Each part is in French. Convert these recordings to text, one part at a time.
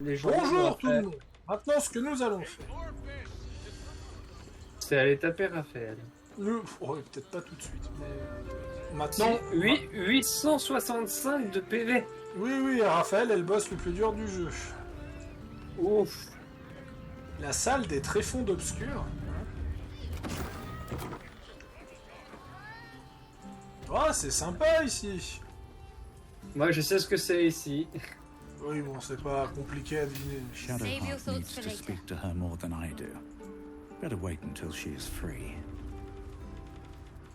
les gens. Bonjour tout le monde. Maintenant, ce que nous allons faire. C'est aller taper Raphaël. Peut-être pas tout de suite, mais maintenant. 865 de PV. Oui, Raphaël est le boss le plus dur du jeu. Ouf. La salle des tréfonds d'obscur. Oh, c'est sympa ici. Moi, je sais ce que c'est ici. Oui, bon, c'est pas compliqué à deviner. Shadowheart needs to speak to her more than I do. Better wait until she is free.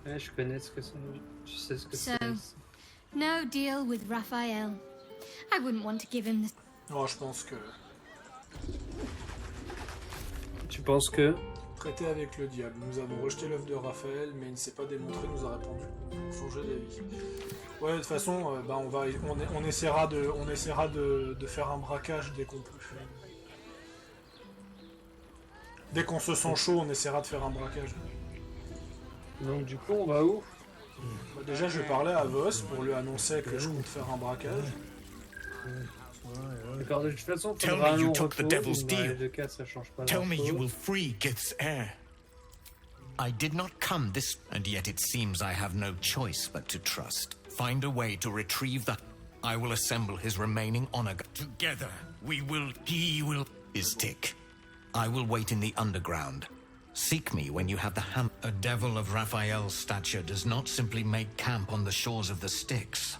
Ouais, je connais ce que c'est. Je sais ce que So, c'est. no deal with Raphael. I wouldn't want to give him the... Oh, je pense que Tu penses que traiter avec le diable. Nous avons rejeté l'œuvre de Raphaël, mais il ne s'est pas démontré, nous a répondu. Changer d'avis. Ouais, de toute façon, on essaiera de faire un braquage dès qu'on peut. Dès qu'on se sent chaud, on essaiera de faire un braquage. Donc du coup, on va où? Bah, déjà, je parlais à Vos pour lui annoncer que je compte faire un braquage. D'accord, de toute façon, Tell faudra me un you long took the repos. devil's Dans les deal. deux cas, ça change pas Tell me you d'info. will free Gith's heir. I did not come this, and yet it seems I have no choice but to trust. Find a way to retrieve that. I will assemble his remaining honor. Together, he will. Is Tick. I will wait in the underground. Seek me when you have the ham. A devil of Raphael's stature does not simply make camp on the shores of the Styx.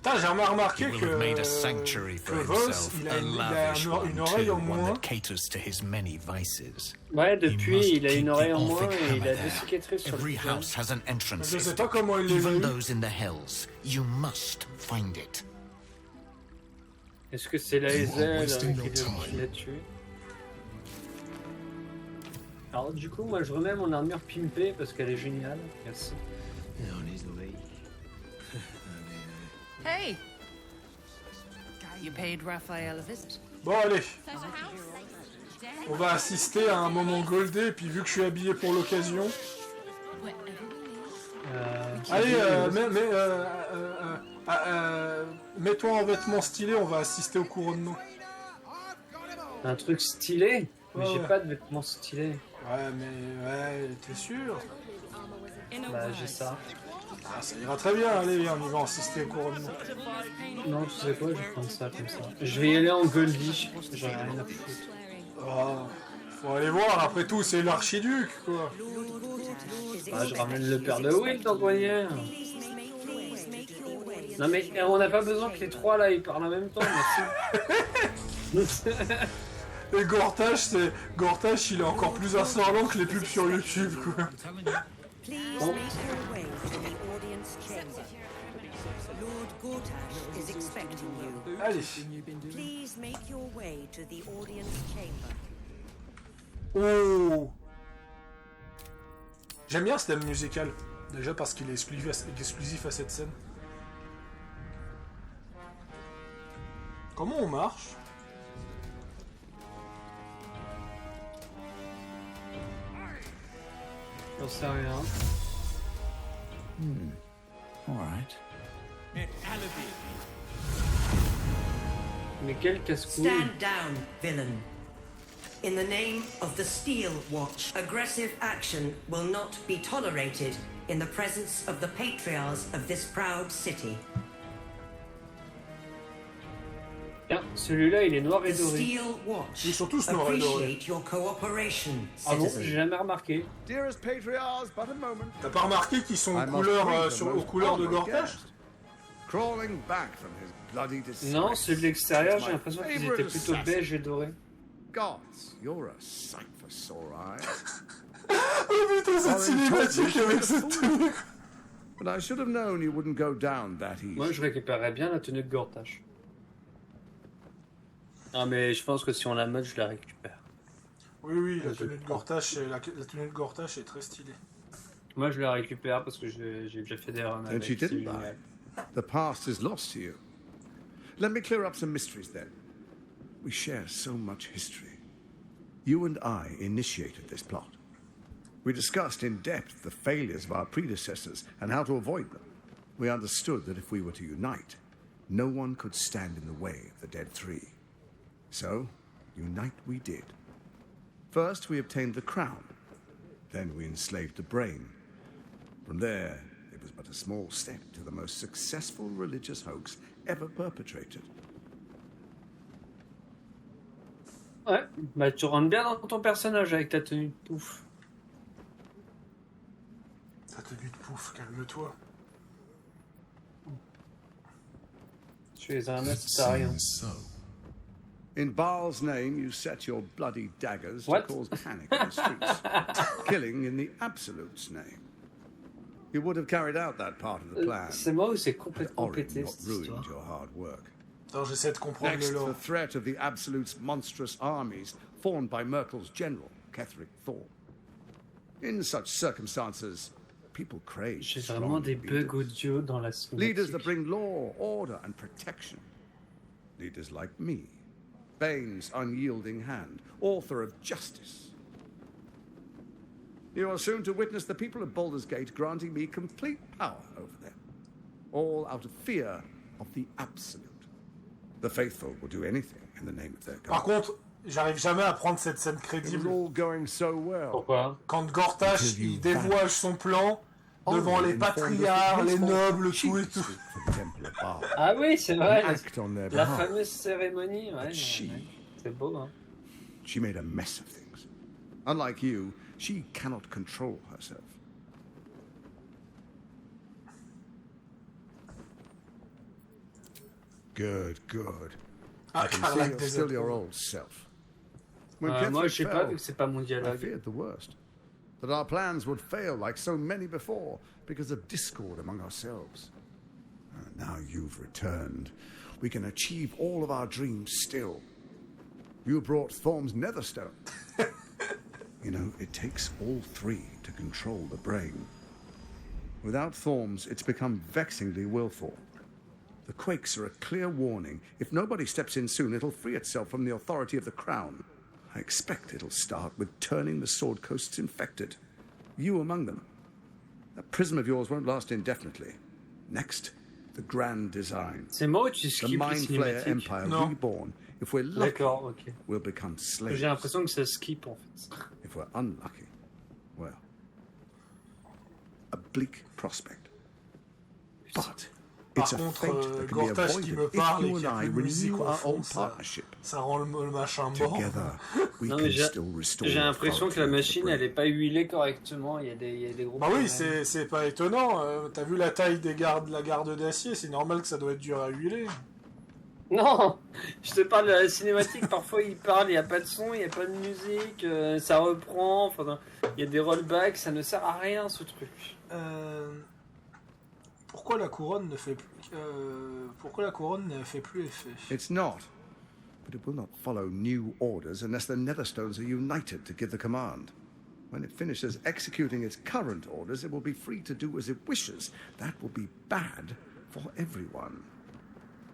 Putain, j'ai remarqué He will have made a sanctuary for Vos, himself, il a a lavish one une oreille en too, one moins. that caters to his many vices. Ouais, depuis, must il a keep une the oreille en moins Orphic et il a hammer deux there. cicatrices sur le Every visage. house has an entrance Je sais system. pas comment il les a Even eu. those in the hells. You must find it. Est-ce que c'est la Hazel qui l'a tué? Alors du coup, moi je remets mon armure pimpée parce qu'elle est géniale. Merci. Hey! You paid Raphael a visit? Bon, allez. On va assister à un moment goldé, puis vu que je suis habillé pour l'occasion... Allez, mets-toi en vêtements stylés, on va assister au couronnement. Un truc stylé? Mais j'ai Ouais. pas de vêtements stylés. Ouais, t'es sûr? Bah j'ai ça. Ah, ça ira très bien, allez, on y va assister au couronnement. Non, tu sais quoi, je vais prendre ça comme ça. Je vais y aller en Goldie, j'en ai rien à foutre. Oh, faut aller voir, après tout, c'est l'archiduc, quoi. Ah, je ramène le père de Will, tant qu'on y est. Non mais on n'a pas besoin que les trois là ils parlent en même temps, merci. Et Gortache, il est encore plus insolent que les pubs sur YouTube, quoi. Please make your way to the audience chamber. Lord Gortash is expecting you. Allez. Please make your way to the audience chamber. Oh. J'aime bien ce thème musical. Déjà parce qu'il est exclusif à cette scène. Comment on marche? J'en sais rien. All right. Mais quel casse-couille. Stand down, villain. In the name of the Steel Watch, aggressive action will not be tolerated in the presence of the patriarchs of this proud city. Tiens, celui-là il est noir et The doré. Steel Watch Ils sont tous noirs et dorés. appreciate your cooperation, Ah bon, citizen. j'ai jamais remarqué. Dearest patriarchs, but a moment. T'as pas remarqué qu'ils sont aux I must couleurs, greet the aux most couleurs de honored Gortache? guest. Crawling back from his bloody disgrace. Non, ceux de l'extérieur, It's j'ai my l'impression qu'ils favorite étaient plutôt assassin. beige et dorés. Gods, you're a sight for sore eyes. Oh putain, cette cinématique avec cette tenue! But I should have known you wouldn't go down that easy. Moi je récupérerais bien la tenue de Gortache. Ah mais je pense que si on la mode, je la récupère. Oui, la tenue de Gortache est très stylée. Moi je la récupère parce que j'ai déjà fait des runs And avec. she c'est didn't génial. lie. The past is lost to you. Let me clear up some mysteries then. We share so much history. You and I initiated this plot. We discussed in depth the failures of our predecessors and how to avoid them. We understood that if we were to unite, no one could stand in the way of the Dead Three. So, unite we did. First, we obtained the crown. Then we enslaved the brain. From there, it was but a small step to the most successful religious hoax ever perpetrated. Ouais, bah tu rentres bien dans ton personnage avec ta tenue de pouf. Ta tenue de pouf, calme-toi. Tu es un astarion. In Baal's name, you set your bloody daggers What? to cause panic in the streets, killing in the Absolute's name. You would have carried out that part of the plan. C'est moi ou c'est Had complètement Orin pété not cette ruined histoire? your hard work. Attends, j'essaie de comprendre Next, le lore. the threat of the Absolute's monstrous armies formed by Merkel's general, Ketheric Thorn. In such circumstances, people crave J'ai strong vraiment des bugs leaders. audio dans la Leaders cinématique. that bring law, order, and protection. Leaders like me, Bane's unyielding hand, author of justice. You are soon to witness the people of Baldur's Gate granting me complete power over them, all out of fear of the Absolute. The faithful will do anything in the name of their Par God. contre, j'arrive jamais à prendre cette scène It was crédible. all going so well. Pourquoi? Quand Gortash, Because you il dévoile son plan devant les patriarches, les nobles, tout et tout. For the Temple of Baal. Ah oui, c'est vrai. Act on their La behalf. fameuse cérémonie, ouais. She- ouais. C'est beau, hein. She made a mess of things. Unlike you, she cannot control herself. Good, good. Ah, I can car see la you're still your désapprouve. old self. When Moi, Ketheric je sais pas, fell, vu que c'est pas mon I dialogue. feared the worst. That our plans would fail like so many before because of discord among ourselves. Now you've returned. We can achieve all of our dreams still. You brought Thorm's Netherstone. You know, it takes all three to control the brain. Without Thorm's, it's become vexingly willful. The Quakes are a clear warning. If nobody steps in soon, it'll free itself from the authority of the Crown. I expect it'll start with turning the Sword Coasts infected. You among them. That prism of yours won't last indefinitely. Next, the grand design. C'est moi ou tu The skippes les Mind Flayer cinématiques? Empire No. reborn. If we're lucky, D'accord, ok. we'll become slaves. J'ai l'impression que ça skip en fait. If we're unlucky, well, a bleak prospect. But Par it's a contre, fate that can be Gortash qui me avoided parle if et you qu'il and y a I plus de musique renew au our fond, old ça, partnership. ça rend le machin mort. Together, we Non, can mais still restore j'ai l'impression que la authority of the machine elle brain. est pas huilée correctement. Il y a des gros Bah oui, problèmes. c'est pas étonnant. T'as vu la taille des gardes, la garde d'acier, c'est normal que ça doit être dur à huiler. Non, je te parle de la cinématique. Parfois il parle, il y a pas de son, il y a pas de musique, ça reprend. Enfin, il y a des rollbacks, ça ne sert à rien ce truc. Pourquoi la couronne ne fait plus, pourquoi la couronne ne fait plus effet? It's not. But it will not follow new orders unless the Netherstones are united to give the command. When it finishes executing its current orders, it will be free to do as it wishes. That will be bad for everyone.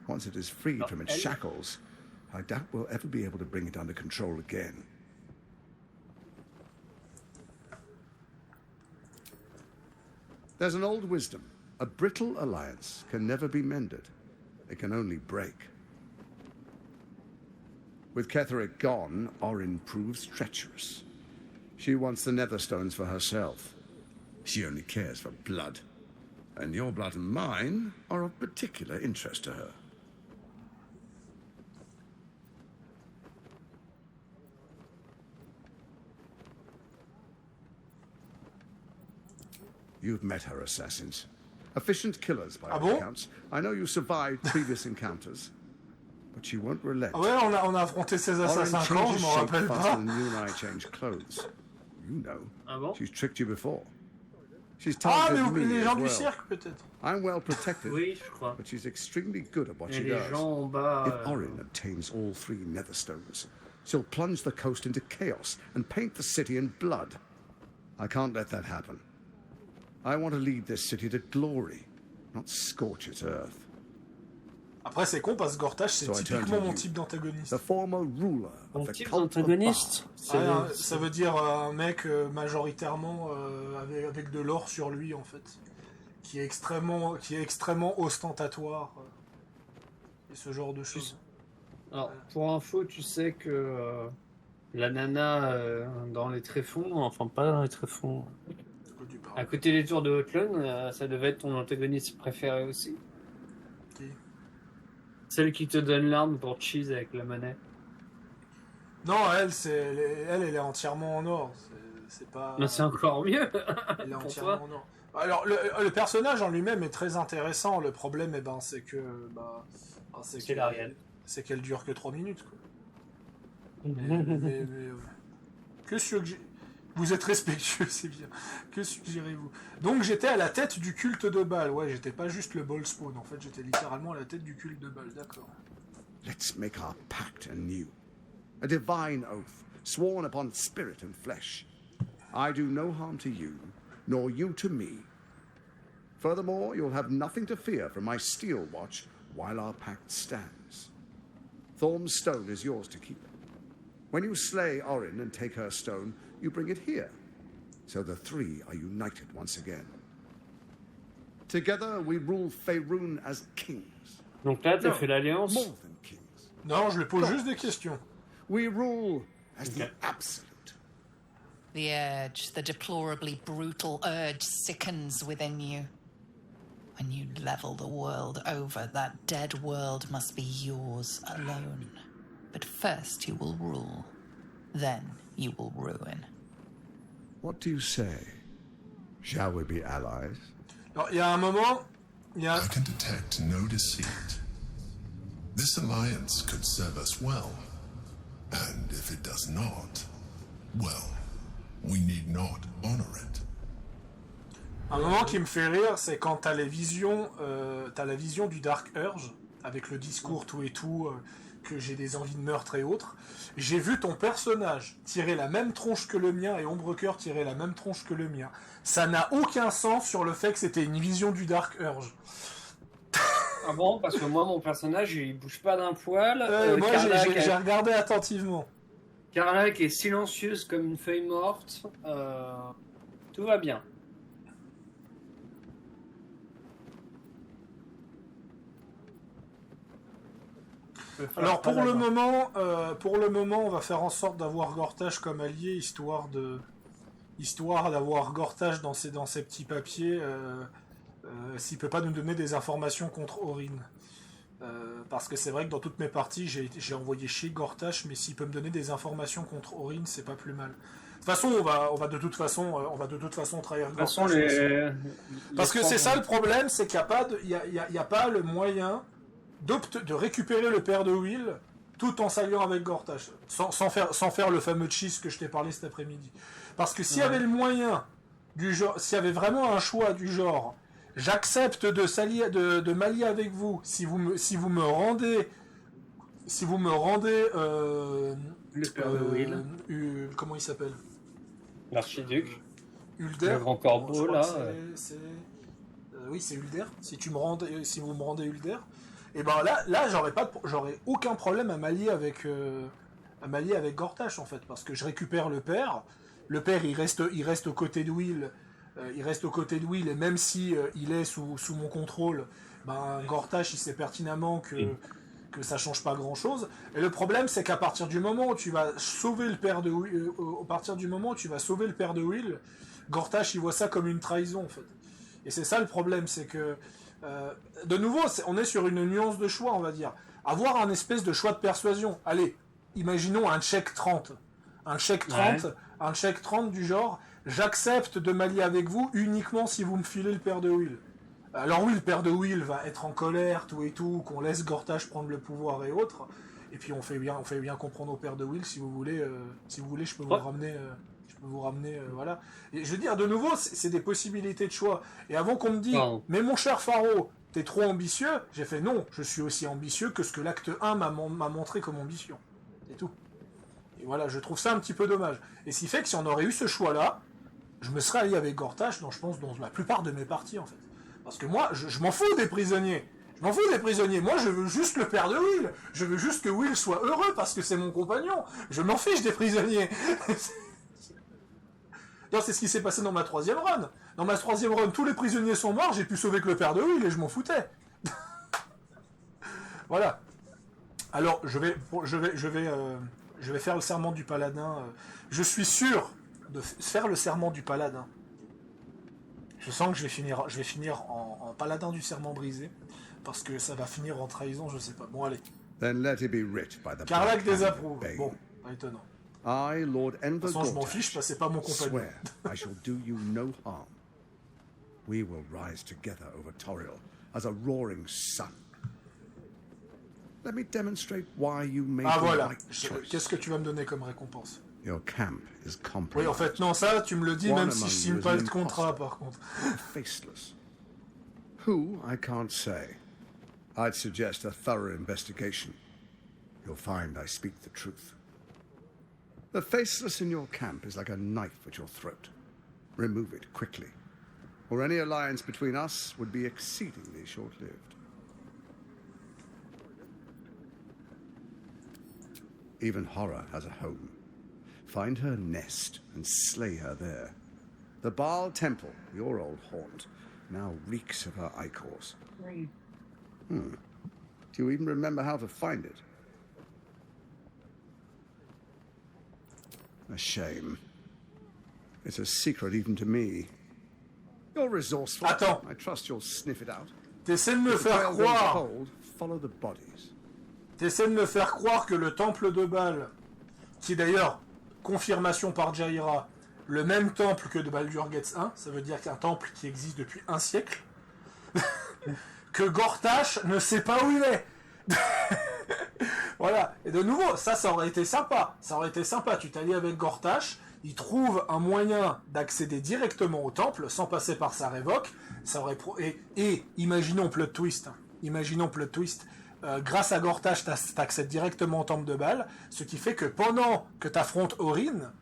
Once it is freed from its shackles, I doubt we'll ever be able to bring it under control again. There's an old wisdom. A brittle alliance can never be mended. It can only break. With Ketheric gone, Orin proves treacherous. She wants the Netherstones for herself. She only cares for blood. And your blood and mine are of particular interest to her. You've met her assassins. Efficient killers, by Ah all bon? accounts. I know you survived previous encounters. But she won't relent. Ah ouais, on a affronté ces Orin assassins quand, changes je m'en shape rappelle faster pas. than you and I change clothes. You know. Ah bon? She's tricked you before. She's Ah, mais targeted oublie me les as gens du well. cirque, peut-être. I'm well protected, Oui, je crois. but she's extremely good at what Et she les does. gens en bas. If Orin obtains all three Netherstones, she'll plunge the coast into chaos and paint the city in blood. I can't let that happen. I want to lead this city to glory, not scorch its earth. Après, c'est con parce que Gortash, c'est So I turn typiquement to mon you. type d'antagoniste. The former ruler Mon of the type cult of d'antagoniste. Baal. Ouais, ça veut dire un mec majoritairement avec de l'or sur lui, en fait. Qui est extrêmement ostentatoire. Et ce genre de choses. Alors, pour info, tu sais que la nana dans les tréfonds, enfin pas dans les tréfonds, à côté des tours de Hotlun, ça devait être ton antagoniste préféré aussi. Qui? Celle qui te donne l'arme pour cheese avec la monnaie. Non, elle est entièrement en or. C'est pas. Non, c'est encore mieux. Elle est Pour entièrement toi. en or. Alors, le personnage en lui-même est très intéressant. Le problème, c'est que. C'est l'Ariel. C'est qu'elle dure que 3 minutes, quoi. Mais, que vous êtes respectueux, c'est bien. Que suggérez-vous? Donc j'étais à la tête du culte de Baal. Ouais, j'étais pas juste le ball spawn. En fait, j'étais littéralement à la tête du culte de Baal. D'accord. Let's make our pact anew. A divine oath, sworn upon spirit and flesh. I do no harm to you, nor you to me. Furthermore, you'll have nothing to fear from my steel watch while our pact stands. Thorm's stone is yours to keep. When you slay Orin and take her stone, you bring it here. So the three are united once again. Together we rule Faerun as kings. Donc là, t'as fait l'alliance. More than kings. Non, je lui pose juste des questions. We rule as the absolute. The urge, the deplorably brutal urge sickens within you. When you level the world over, that dead world must be yours alone. But first you will rule. Then you will ruin. What do you say? Shall we be allies? Alors, il y a un moment... I can detect no deceit. This alliance could serve us well. And if it does not, well, we need not honor it. Un moment qui me fait rire, c'est quand t'as la vision du Dark Urge, avec le discours tout et tout, que j'ai des envies de meurtre et autres. J'ai vu ton personnage tirer la même tronche que le mien et Ombrecoeur tirer la même tronche que le mien. Ça n'a aucun sens sur le fait que c'était une vision du Dark Urge. Ah bon? Parce que moi, mon personnage, il bouge pas d'un poil. Moi, Karlach, j'ai regardé attentivement. Karlach est silencieuse comme une feuille morte. Tout va bien. Alors pour le moment, on va faire en sorte d'avoir Gortash comme allié, histoire d'avoir Gortash dans ses petits papiers, s'il peut pas nous donner des informations contre Orin. Parce que c'est vrai que dans toutes mes parties, j'ai envoyé chier Gortash, mais s'il peut me donner des informations contre Orin, c'est pas plus mal. De toute façon, on va de toute façon trahir Gortash. Parce que c'est ça le problème, c'est qu'il n'y a pas le moyen de récupérer le père de Will tout en s'alliant avec Gortash, sans faire le fameux cheese que je t'ai parlé cet après-midi. Parce que s'il y avait le moyen du genre, s'il y avait vraiment un choix du genre, j'accepte de m'allier avec vous si vous me rendez le père de Will, comment il s'appelle, l'archiduc Ulder, le grand corbeau là. Oui, c'est Ulder. Si vous me rendez Ulder. Et ben là j'aurais aucun problème à m'allier avec Gortash en fait, parce que je récupère le père il reste aux côtés de Will, et même si il est sous mon contrôle, ben Gortash il sait pertinemment que ça change pas grand chose. Et le problème c'est qu'à partir du moment où tu vas sauver le père de Will, Gortash il voit ça comme une trahison en fait. Et c'est ça le problème, c'est que de nouveau, on est sur une nuance de choix, on va dire. Avoir un espèce de choix de persuasion. Allez, imaginons un check 30. Un check 30 du genre, j'accepte de m'allier avec vous uniquement si vous me filez le père de Will. Alors oui, le père de Will va être en colère, tout et tout, qu'on laisse Gortash prendre le pouvoir et autres. Et puis on fait bien comprendre au père de Will, si vous voulez, je peux vous ramener, voilà. Et je veux dire, de nouveau, c'est des possibilités de choix. Et avant qu'on me dise, mais mon cher Faro, t'es trop ambitieux, j'ai fait non, je suis aussi ambitieux que ce que l'acte 1 m'a montré comme ambition. C'est tout. Et voilà, je trouve ça un petit peu dommage. Et ce qui fait que si on aurait eu ce choix-là, je me serais allié avec Gortash, je pense, dans la plupart de mes parties, en fait. Parce que moi, je m'en fous des prisonniers. Moi, je veux juste le père de Will. Je veux juste que Will soit heureux parce que c'est mon compagnon. Je m'en fiche des prisonniers. D'ailleurs, c'est ce qui s'est passé dans ma 3e run. Dans ma 3e run, tous les prisonniers sont morts, j'ai pu sauver que le père de Will et je m'en foutais. Voilà. Alors, je vais faire le serment du paladin. Je suis sûr de faire le serment du paladin. Je sens que je vais finir en paladin du serment brisé, parce que ça va finir en trahison, je sais pas. Bon, allez. Then let it be writ by the Karlach blood désapprouve. hand Bon, pas étonnant. I, Lord De toute façon, je m'en Enver fiche, parce que c'est pas mon compagnon. swear I shall do you no harm. We will rise together over Toriel as a roaring sun. Let me demonstrate why you made Ah the voilà. right choice. Qu'est-ce que tu vas me donner comme récompense? Your camp is compromised. Oui, en fait, non, ça, tu me le dis, One même si among je you signe is pas an le contrat, imposter, par contre. faceless. Who, I can't say. I'd suggest a thorough investigation. You'll find I speak the truth. The faceless in your camp is like a knife at your throat. Remove it quickly, or any alliance between us would be exceedingly short-lived. Even horror has a home. Find her nest and slay her there. The Baal Temple, your old haunt, now reeks of her ichors. Do you even remember how to find it? A shame. It's a secret even to me. You're resourceful. Attends. I trust you'll sniff it out. T'essaies de me If the faire trail goes croire... cold, follow the bodies. T'essaies de me faire croire que le temple de Baal, qui est d'ailleurs, confirmation par Jaira, le même temple que de Baldur's Gate 1, ça veut dire qu'un temple qui existe depuis un siècle, que Gortash ne sait pas où il est. Voilà. Et de nouveau, ça aurait été sympa. Ça aurait été sympa. Tu t'allies avec Gortash, il trouve un moyen d'accéder directement au temple sans passer par sa révoque. Ça aurait et imaginons plot twist. Imaginons plot twist. Grâce à Gortash, t'accèdes directement au temple de Baal, ce qui fait que pendant que t'affrontes Orin,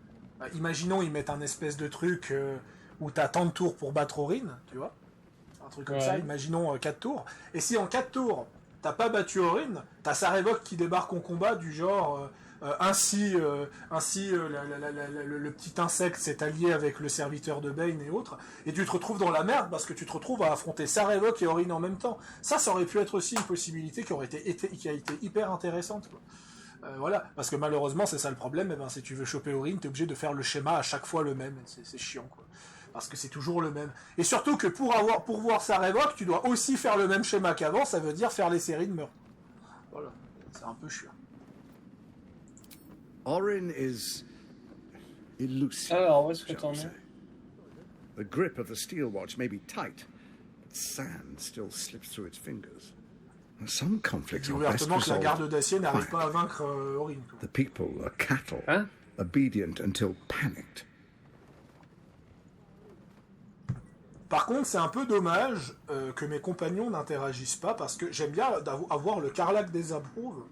imaginons ils mettent un espèce de truc où t'as tant de tours pour battre Orin, tu vois, un truc comme ça, imaginons 4 tours, et si en 4 tours t'as pas battu Orin, t'as sa révoque qui débarque en combat du genre ainsi le petit insecte s'est allié avec le serviteur de Bane et autres, et tu te retrouves dans la merde parce que tu te retrouves à affronter sa révoque et Orin en même temps. Ça aurait pu être aussi une possibilité qui a été hyper intéressante, quoi. Voilà, parce que malheureusement c'est ça le problème, si tu veux choper Orin, t'es obligé de faire le schéma à chaque fois le même, c'est chiant, quoi. Parce que c'est toujours le même. Et surtout que pour voir sa révoque, tu dois aussi faire le même schéma qu'avant, ça veut dire faire les séries de meurtres. Voilà, c'est un peu chiant. Orin is elusive. Alors, où est-ce que t'en shall we es? say. The grip of the steel watch may be tight, but sand still slips through its fingers. Some conflicts Dis are best ouvertement que la resolved garde d'acier n'arrive quietly. pas à vaincre Orin, quoi. The people are cattle, obedient until panicked. Par contre, c'est un peu dommage que mes compagnons n'interagissent pas, parce que j'aime bien avoir le Karlach désapprouve.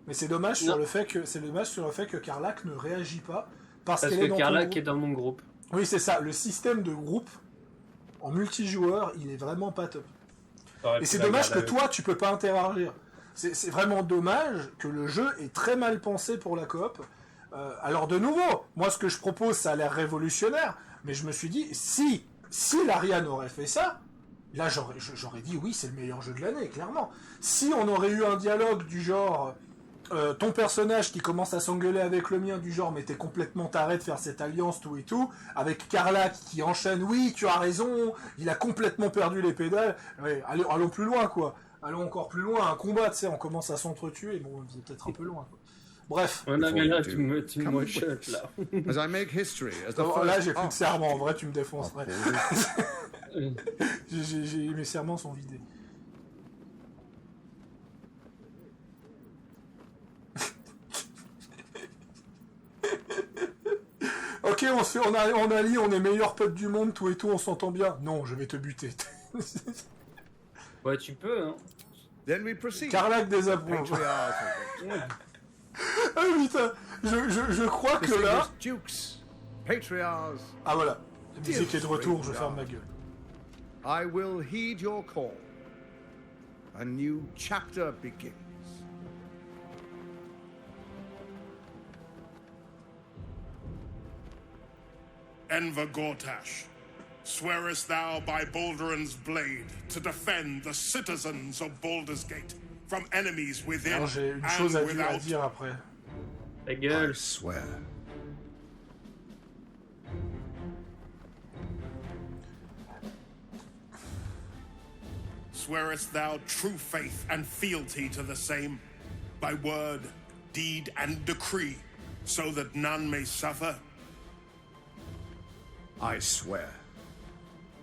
Mais c'est dommage sur le fait que Karlach ne réagit pas parce qu'elle est dans que Karlach ton est dans mon groupe. Oui, c'est ça. Le système de groupe en multijoueur, il est vraiment pas top. Et c'est dommage que toi, tu peux pas interagir. C'est vraiment dommage que le jeu est très mal pensé pour la coop. Alors de nouveau, moi ce que je propose, ça a l'air révolutionnaire, mais je me suis dit, si l'Ariane aurait fait ça, là j'aurais dit oui, c'est le meilleur jeu de l'année, clairement. Si on aurait eu un dialogue du genre, ton personnage qui commence à s'engueuler avec le mien, du genre, mais t'es complètement taré de faire cette alliance, tout et tout, avec Karlach qui enchaîne, oui, tu as raison, il a complètement perdu les pédales, ouais, allons plus loin, quoi. Allons encore plus loin, un combat, tu sais, on commence à s'entretuer, bon, c'est peut-être un peu loin, quoi. Bref. Ouais, non, mais là, tu me one-shot, là. As I make history, as the Non, là, first- j'ai plus de serments, en vrai, tu me défonces. Oh, Ouais. Mes serments sont vidés. Ok, on allie, on est meilleurs potes du monde, tout et tout, on s'entend bien. Non, je vais te buter. Ouais, tu peux, hein. Then we proceed. Karlach désapprouve. Ah putain, je crois que là... Dukes, patriarchs. Ah voilà, la musique est de retour, je ferme ma gueule. I will heed your call. A new chapter begins. Enver Gortash, swearest thou by Balduran's blade to defend the citizens of Baldur's Gate? from enemies within Alors j'ai une chose and à without. dire après. Ta gueule. I swear. Swearest thou true faith and fealty to the same, by word, deed, and decree, so that none may suffer? I swear.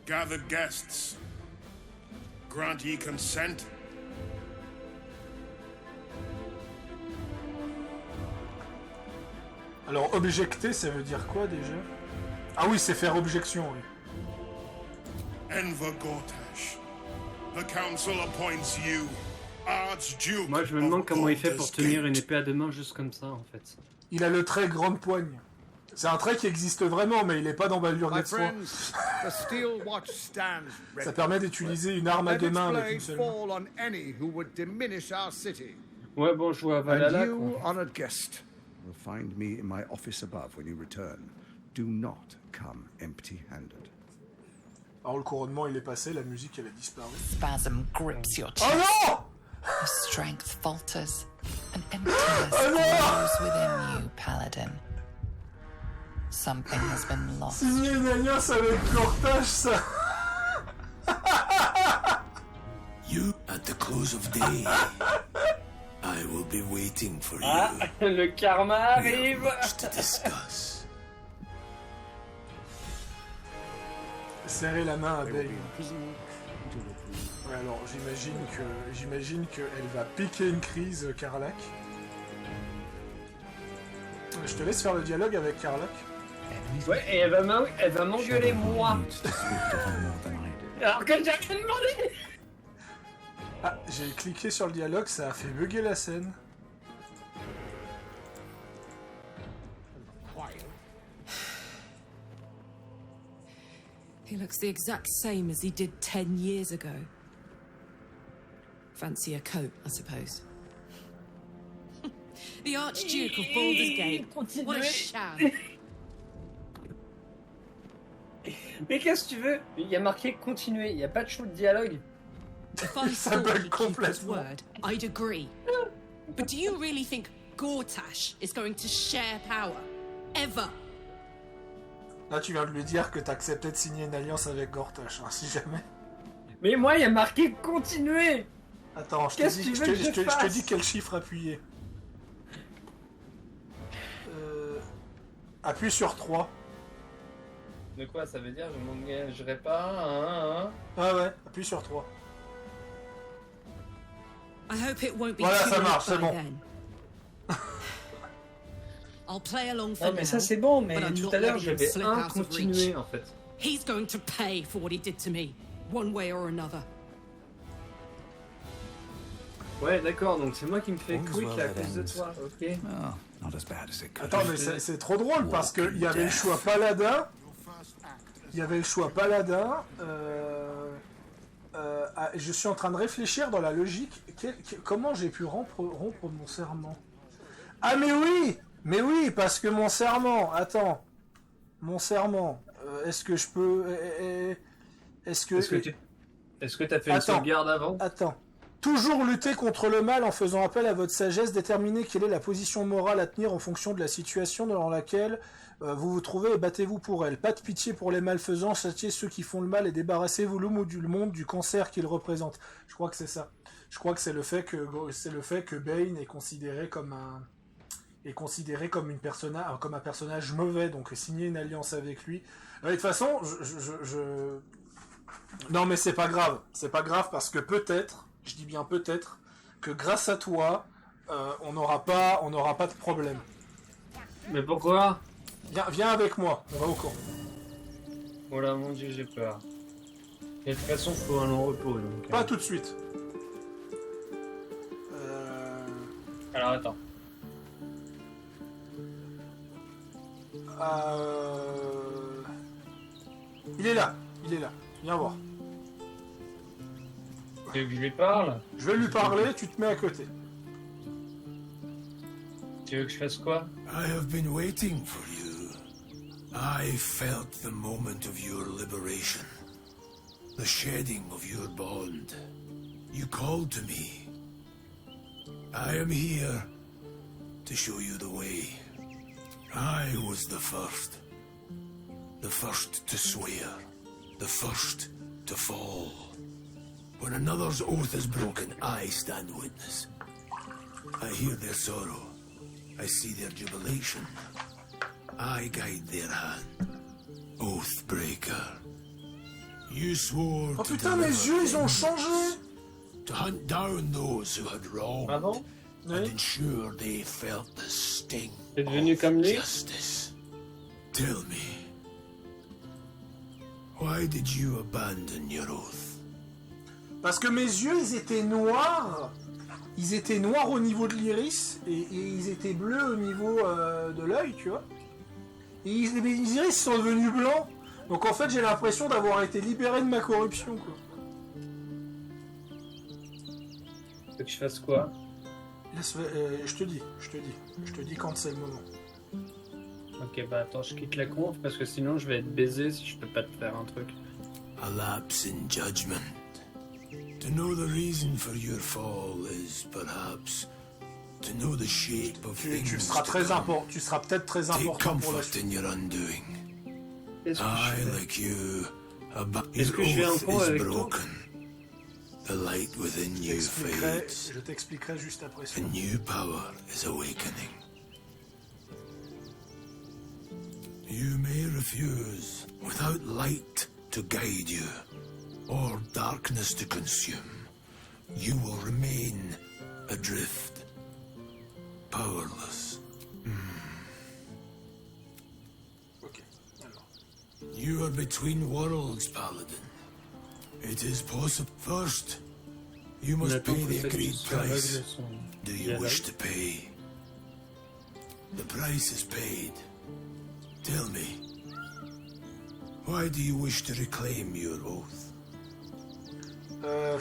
Gathered guests, grant ye consent? Alors objecter, ça veut dire quoi déjà? Ah oui, c'est faire objection, oui. Enver Gortash, the council appoints you, Archduke. Moi, je me demande comment il fait pour Baldur's tenir Gate. une épée à deux mains juste comme ça, en fait. Il a le trait grande poigne. C'est un trait qui existe vraiment, mais il est pas dans Baldur's My Gate 3. friends, the Steel Watch stands ready. Ça permet d'utiliser une arme à Let deux its mains avec blade une seule main. fall on any who would diminish our city. Ouais, bon, je vois And Valhalla, you, quoi. honored guest, will find me in my office above when you return. Do not come empty-handed. Alors le couronnement il est passé, la musique elle a disparu. Spasm grips your chest. Oh non! Your strength falters. An emptiness grows within you, Paladin. Something has been lost. Signer une alliance avec Gortash, ça. You at the close of day. I will be waiting for you. Ah, le karma We have arrive. much to discuss. Serrer la main à They will Bane. be imprisoned until reproved. Ouais, alors j'imagine qu'elle va piquer une crise, Karlach. Je te laisse faire le dialogue avec Karlach. Ouais, et elle va m'engueuler, moi. Needs to speak to her more than I do. Alors que j'ai rien demandé. Ah, j'ai cliqué sur le dialogue, ça a fait bugger la scène. He looks the exact same as he did 10 years ago. Fancy a coat, I suppose. The Archduke of Baldur's Gate. What a sham. Mais qu'est-ce que tu veux? Il y a marqué continuer, il n'y a pas de show de dialogue. If I Ça thought bug he'd keep his complètement. word, I'd agree. But do you really think Gortash is going to share power? Ever? Là, tu viens de lui dire que t'acceptais de signer une alliance avec Gortash, hein, si jamais. Mais moi, il y a marqué continuer. Attends, je te Qu'est-ce dis, que tu je veux te- que je je te- je te fasse dis quel chiffre appuyer. Appuie sur 3. De quoi ça veut dire? Je m'engagerai pas, hein? Ah ouais, appuie sur 3. I hope it won't be Voilà, too ça late marche, c'est by bon. then. I'll play along for Non, mais now, ça c'est bon, mais but I'm tout not à l'heure letting him j'avais slip un out of reach. continuer en fait. He's going to pay for what he did to me, one way or another. Ouais, d'accord, donc c'est moi qui me fais All's quick well à that cause de ends. toi, ok? Oh, not as bad as it could Attends, be. mais c'est trop drôle parce qu'il y avait le choix paladin. Il y avait le choix paladin. Je suis en train de réfléchir dans la logique. Comment j'ai pu rompre mon serment? Ah mais oui, parce que mon serment. Attends, mon serment. Est-ce que je peux? Est-ce que t'as fait une sauvegarde avant? Attends. Toujours lutter contre le mal en faisant appel à votre sagesse, déterminer quelle est la position morale à tenir en fonction de la situation dans laquelle vous vous trouvez et battez-vous pour elle. Pas de pitié pour les malfaisants, châtiez ceux qui font le mal et débarrassez-vous le monde du cancer qu'il représente. Je crois que c'est ça. Je crois que c'est le fait que Bane est considéré comme un personnage mauvais, donc signer une alliance avec lui. De toute façon, non mais c'est pas grave parce que peut-être, je dis bien peut-être, que grâce à toi, on n'aura pas de problème. Mais pourquoi? Viens avec moi, on va au camp. Oh là mon dieu, j'ai peur. Et de toute façon, il faut un long repos donc. Pas tout de suite. Alors attends. Il est là. Viens voir. Tu veux que je lui parle? Je vais lui parler, tu te mets à côté. Tu veux que je fasse quoi? I have been waiting for you. I felt the moment of your liberation. The shedding of your bond. You called to me. I am here to show you the way. I was the first to swear, the first to fall. When another's oath is broken, I stand witness. I hear their sorrow, I see their jubilation. I guide their hand. Oathbreaker. You swore Oh to putain, mes deliver yeux, ils ont vengeance, changé! to hunt down those who had wronged, Pardon? and ensure they felt the sting T'es devenu comme lui? justice. Tell me, why did you abandon your oath? Parce que mes yeux, ils étaient noirs. Ils étaient noirs au niveau de l'iris et ils étaient bleus au niveau de l'œil, tu vois. Et mes iris sont devenus blancs. Donc en fait, j'ai l'impression d'avoir été libéré de ma corruption, quoi. Faut que je fasse quoi? Je te dis quand c'est le moment. Ok, bah attends, je quitte la conf parce que sinon je vais être baisé si je peux pas te faire un truc. A lapse in judgment. To know the reason for your fall is perhaps to know the shape of things. Tu seras très important. Tu seras peut-être très Take important pour la comfort suite. in your undoing. Qu'est-ce que I, je fais? like you, Est-ce your que je vais en oath pont is avec toi? broken. The light within you fades. Je t'expliquerai juste après ça. A new power is awakening. You may refuse without light to guide you, or darkness to consume. You will remain adrift, powerless. Ok, alors. You are between worlds, Paladin. It is possible. First, you On must attend pay que the cette agreed soit aveugle price. son Do you dialogue. wish to pay? The price is paid. Tell me, why do you wish to reclaim your oath?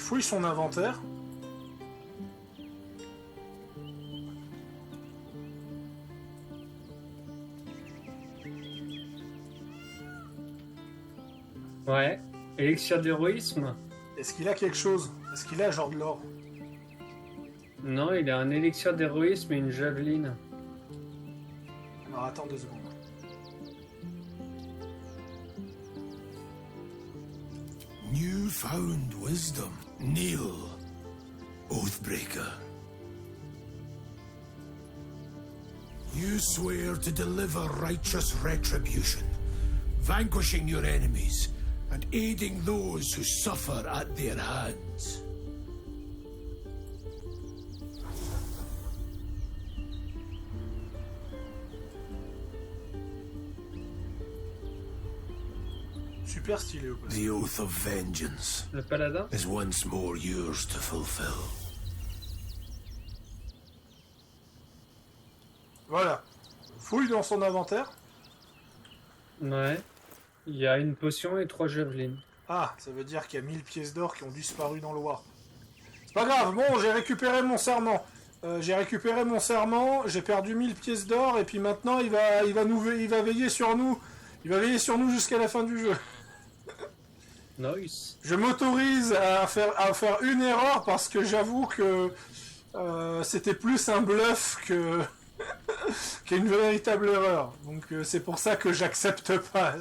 Fouille son inventaire. Ouais. Élixir d'héroïsme? Est-ce qu'il a quelque chose? Est-ce qu'il a genre de l'or? Non, il a un élixir d'héroïsme et une javeline. Alors attends 2 secondes. Newfound wisdom. Kneel, Oathbreaker. You swear to deliver righteous retribution, vanquishing your enemies and aiding those who suffer at their hands. Super stylé au passage. The oath of vengeance Le paladin? is once more yours to fulfill. Voilà. Fouille dans son inventaire. Ouais. Il y a une potion et 3 javelines. Ah, ça veut dire qu'il y a 1000 pièces d'or qui ont disparu dans le warp. C'est pas grave, bon, j'ai récupéré mon serment. J'ai perdu 1000 pièces d'or, et puis maintenant, il va veiller sur nous. Il va veiller sur nous jusqu'à la fin du jeu. Nice. Je m'autorise à faire une erreur, parce que j'avoue que c'était plus un bluff qu'une véritable erreur. Donc c'est pour ça que j'accepte pas.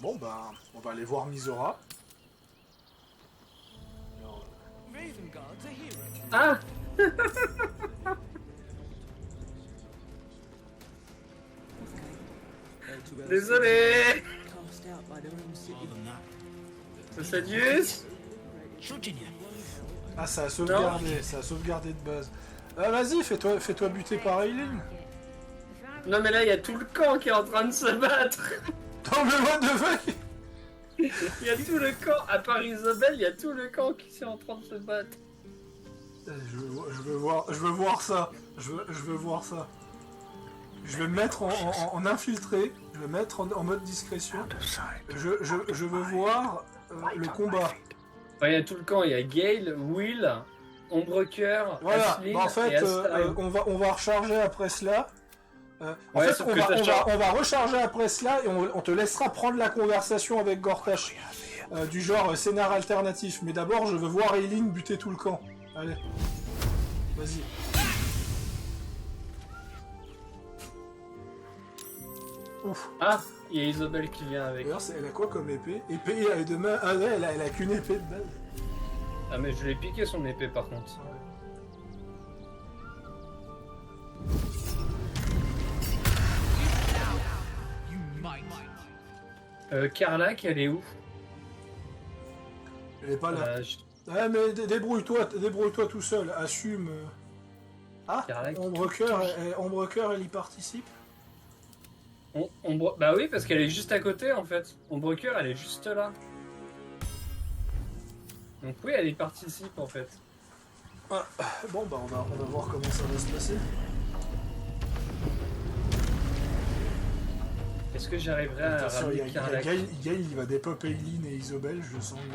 Bon ben, on va aller voir Misora. Ah. Désolé. Sadius. Ah, ça a sauvegardé de base. Ah, vas-y, fais-toi buter par Eileen. Non mais là il y a tout le camp qui est en train de se battre. Non mais what the fuck. Il y a tout le camp, à part Isabelle, il y a tout le camp qui est en train de se battre. Je veux voir ça. Je veux voir ça. Je vais me mettre en infiltré. Je vais me mettre en mode discrétion. Je veux voir le combat. Ouais, il y a tout le camp, il y a Gale, Will, Ombrecoeur, Voilà. Ashley Bah, en et fait, Astral. on va recharger après cela. En fait, on va recharger après cela et on te laissera prendre la conversation avec Gortash. Du genre scénar alternatif. Mais d'abord, je veux voir Eileen buter tout le camp. Allez. Vas-y. Ouf. Ah, il y a Isobel qui vient avec. D'ailleurs, elle a quoi comme épée? Épée avec de main. Ah ouais, elle a qu'une épée de base. Ah, mais je l'ai piqué son épée par contre. Karlach, elle est où? Elle est pas là. Ouais, mais débrouille-toi tout seul. Assume. Ah, Ombrecœur, elle y participe. Bah oui, parce qu'elle est juste à côté en fait. Ombrecœur, elle est juste là. Donc oui, elle y participe en fait. Ah, bon, bah on va voir comment ça va se passer. Est-ce que j'arriverai à ramener Karlach? Gail, il va dépop Eileen et Isobel, je le sens bien.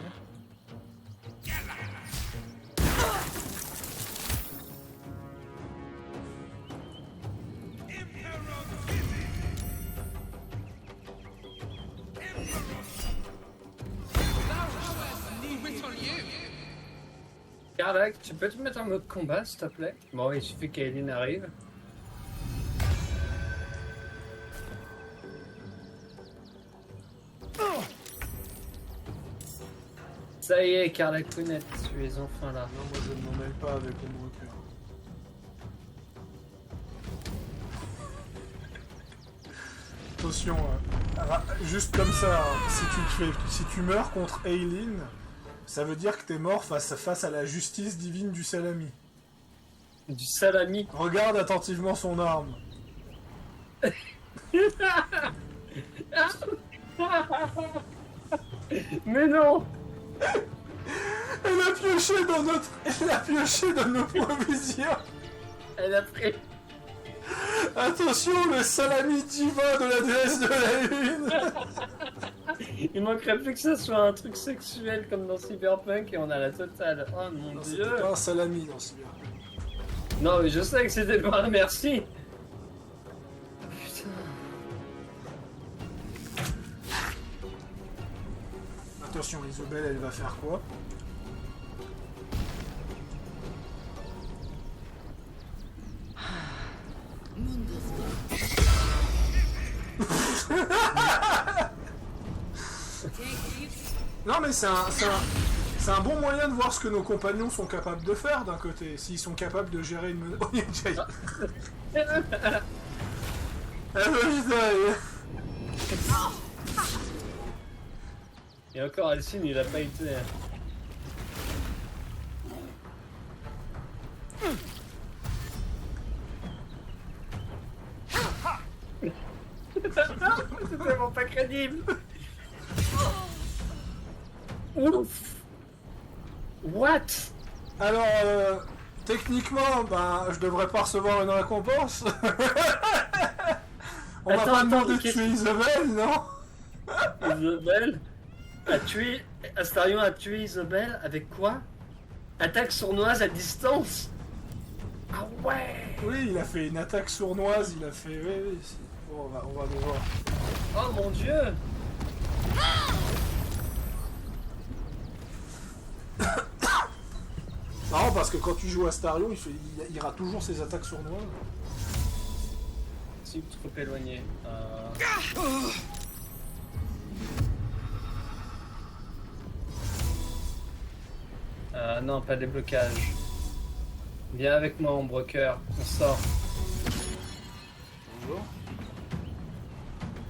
Karlach, tu peux te mettre en mode combat s'il te plaît? Bon, il suffit qu'Eileen arrive. Ça y est, Karlach Quinette, tu es enfin là. Non, moi je ne m'en mêle pas avec Ombrecœur. Attention, juste comme ça, si tu meurs contre Eileen, ça veut dire que t'es mort face à la justice divine du salami. Du salami? Regarde attentivement son arme. Mais non! Elle a pioché dans nos provisions. Elle a pris. Attention, le salami divin de la déesse de la lune. Il manquerait plus que ça soit un truc sexuel comme dans Cyberpunk et on a la totale. Oh mon dieu. C'était pas un salami dans Cyberpunk. Non mais je sais que c'était pas un merci. Putain. Attention, Isobel, elle va faire quoi? Non mais c'est un bon moyen de voir ce que nos compagnons sont capables de faire d'un côté, s'ils sont capables de gérer une menace. Et encore Alcine, il a pas été. C'est tellement pas crédible. Ouf. What? Alors, techniquement, je devrais pas recevoir une récompense. On m'a pas demandé de tuer Isobel, non? Isobel a tué... Astarion a tué Isobel avec quoi? Attaque sournoise à distance? Ah ouais! Oui, il a fait une attaque sournoise, il a fait... Oui, bon, on va devoir... Oh mon dieu! Marrant parce que quand tu joues à Astarion, il ira toujours ses attaques sournoises. Si, trop éloigné. Non, pas déblocage. Viens avec moi, Ombrecœur, on sort. Bonjour.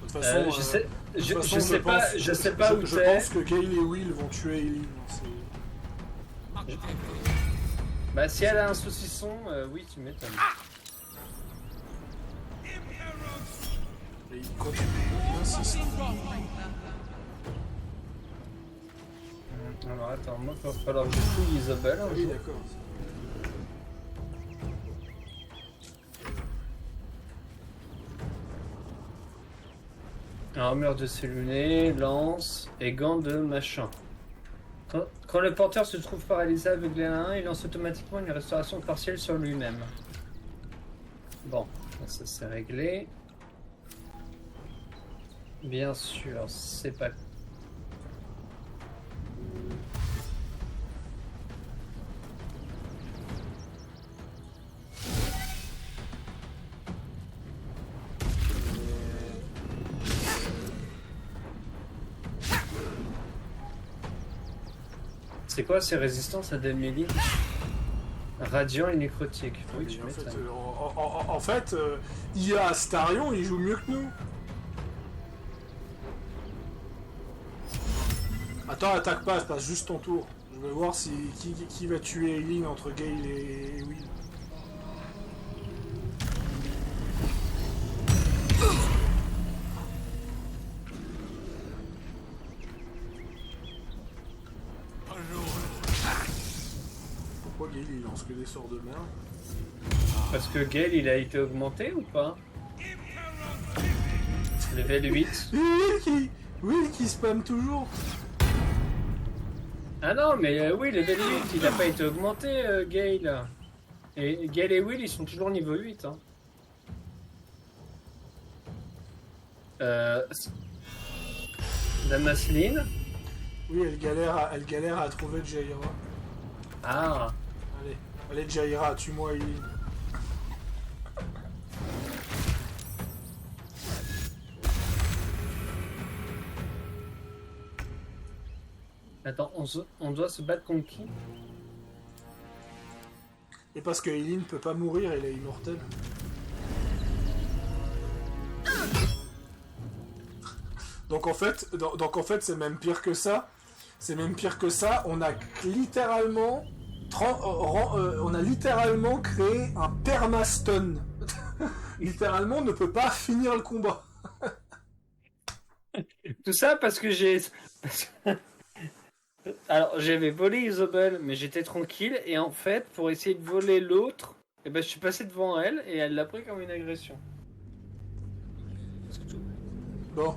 De toute façon, je sais pas où je t'es. pense que Gail et Will vont tuer Eileen. Bah si elle a un saucisson, oui tu m'étonnes. Et il continue, il insiste. Alors attends, moi il va falloir que je fouille Isobel. Oui d'accord. Armure de cellulé, lance et gants de machin. Quand le porteur se trouve paralysé aveuglé à 1, il lance automatiquement une restauration partielle sur lui-même. Bon. Ça c'est réglé. Bien sûr, c'est pas... C'est quoi ces résistances à Demélie? Radiant et nécrotique. Oui, tu m'étonnes. En fait, IA Astarion, il joue mieux que nous. Attends, attaque pas, passe juste ton tour. Je vais voir qui va tuer Eileen entre Gale et Will. Pourquoi Gale il lance que des sorts de merde? Parce que Gale il a été augmenté ou pas? Level 8. Will qui spam toujours. Ah non, mais oui, level 8, il a pas été augmenté, Gale. Et Gale et Will, ils sont toujours niveau 8. Hein. Damasline. Oui, elle galère à trouver Jaira. Ah. Allez Jaira, tue-moi Eileen. Attends, on doit se battre contre qui? Et parce que Eileen peut pas mourir, elle est immortelle. Donc en fait, c'est même pire que ça. C'est même pire que ça. On a littéralement, créé un permastone. Littéralement, on ne peut pas finir le combat. Tout ça parce que j'ai... Alors, j'avais volé Isobel, mais j'étais tranquille, et en fait, pour essayer de voler l'autre, eh ben, je suis passé devant elle, et elle l'a pris comme une agression. Bon,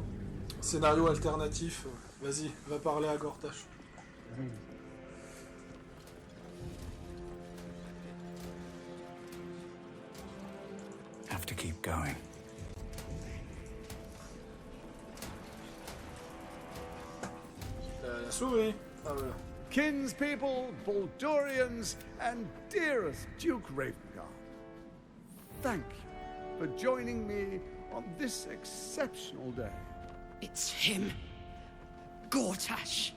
scénario alternatif, vas-y, va parler à Gortash. Have to keep going. La souris. Ah, voilà. Kinspeople, Baldurians, and dearest Duke Ravengard, thank you for joining me on this exceptional day. It's him. Gortash.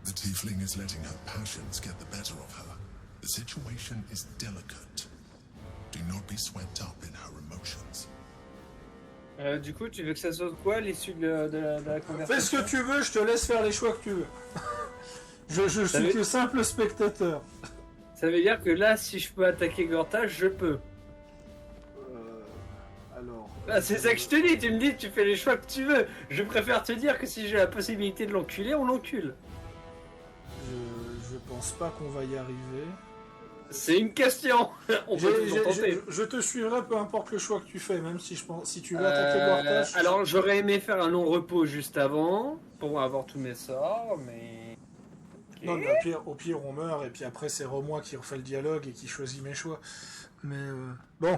The tiefling is letting her passions get the better of her. The situation is delicate. Do not be swept up in her emotions. Du coup, tu veux que ça soit quoi l'issue de la conversation? Fais ce que tu veux, je te laisse faire les choix que tu veux. je suis que simple spectateur. Ça veut dire que là, si je peux attaquer Gortash, je peux. Alors... Ah, c'est ça que je te dis, tu me dis tu fais les choix que tu veux. Je préfère te dire que si j'ai la possibilité de l'enculer, on l'encule. Je pense pas qu'on va y arriver. C'est une question. On peut toujours tenter. Je te suivrai peu importe le choix que tu fais, même si si tu veux attaquer Gortash. Alors j'aurais aimé faire un long repos juste avant pour avoir tous mes sorts, mais... Okay. Non, mais au pire on meurt et puis après c'est moi qui refait le dialogue et qui choisit mes choix. Mais bon.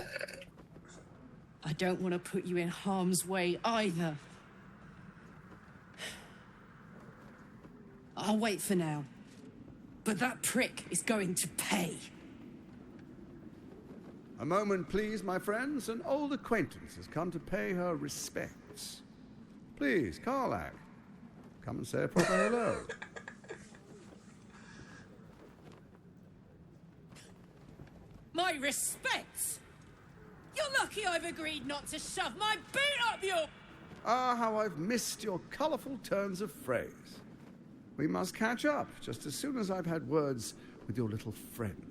I don't want to put you in harm's way either. I'll wait for now. But that prick is going to pay. A moment, please, my friends. An old acquaintance has come to pay her respects. Please, Karlach, come and say a proper hello. My respects? You're lucky I've agreed not to shove my boot up your... Ah, how I've missed your colourful turns of phrase. We must catch up just as soon as I've had words with your little friend.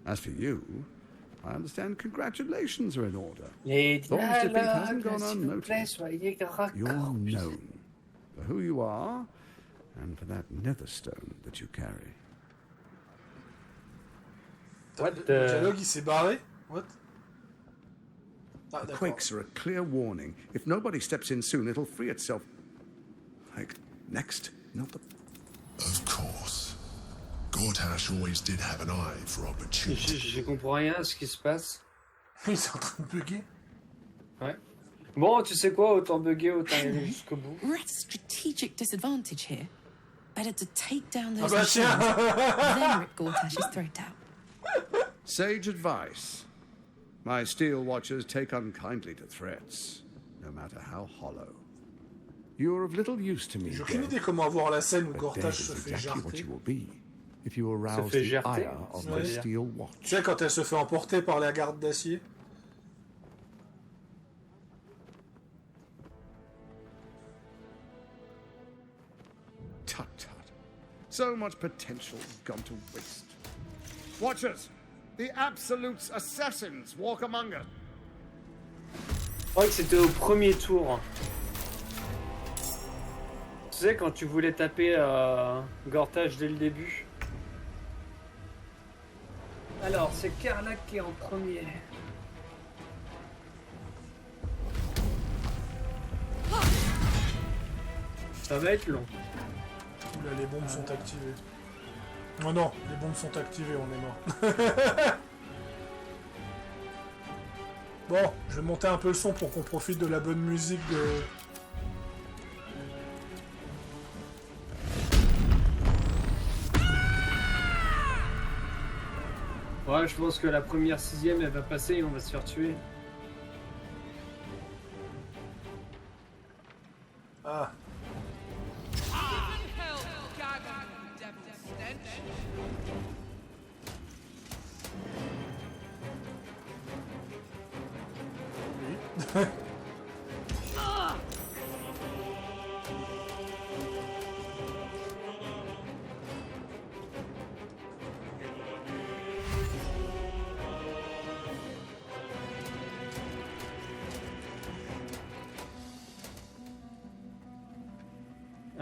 As for you, I understand congratulations are in order. Thorn's defeat hasn't gone unnoticed. You're known for who you are and for that netherstone that you carry. What the... Le dialogue, il s'est barré? What? Ah, the quakes are a clear warning. If nobody steps in soon, it'll free itself. Like, next, not the... Of course. Gortash always did have an eye for opportunity. Je comprends rien à ce qui se passe. Il est en train de bugger. Ouais. Bon, tu sais quoi, autant bugger, autant aller jusqu'au bout. We're at a strategic disadvantage here. Better to take down those bah machines, tiens. then rip Gortash's throat out. Sage advice. My steel watchers take unkindly to threats, no matter how hollow. You're of little use to me. J'ai aucune idée comment avoir la scène où but Gortash dead se is fait exactly what jarter. you will be if you arouse fait the jarter, ire of ouais. my steel watch. Tu sais, quand elle se fait emporter par la garde d'acier. Tut tut. So much potential gone to waste. Watchers, the Absolute's assassins walk among us. Je crois que c'était au premier tour. Tu sais, quand tu voulais taper Gortash dès le début. Alors, c'est Karlach qui est en premier. Ça va être long. Oula, les bombes sont activées. Oh non, les bombes sont activées, on est mort. Bon, je vais monter un peu le son pour qu'on profite de la bonne musique de... Ouais, je pense que la première 6ème, elle va passer et on va se faire tuer. Ah. Oui.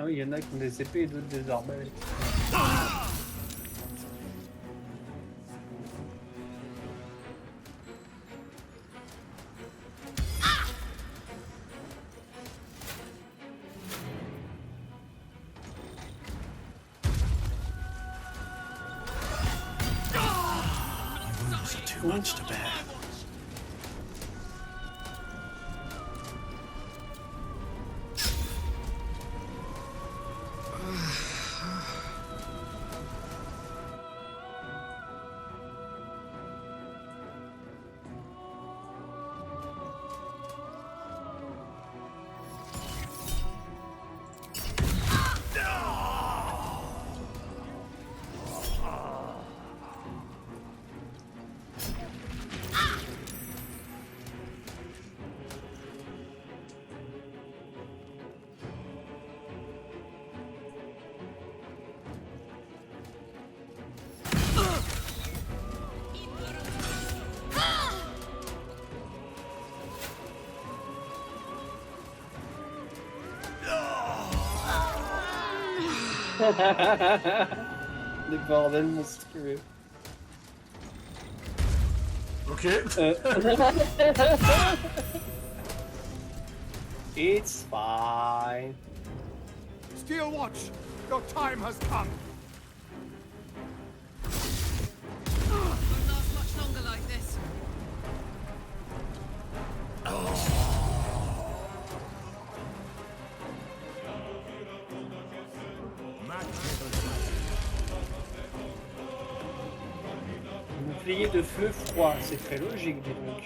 Ah oui, il y en a qui ont des épées et d'autres des arbalètes. My wounds are too much to bear. Des bordels monstrueux. Ok. It's fine. Steel Watch, your time has come. Won't last much longer like this. Bouclier de feu froid, c'est très logique, dis donc.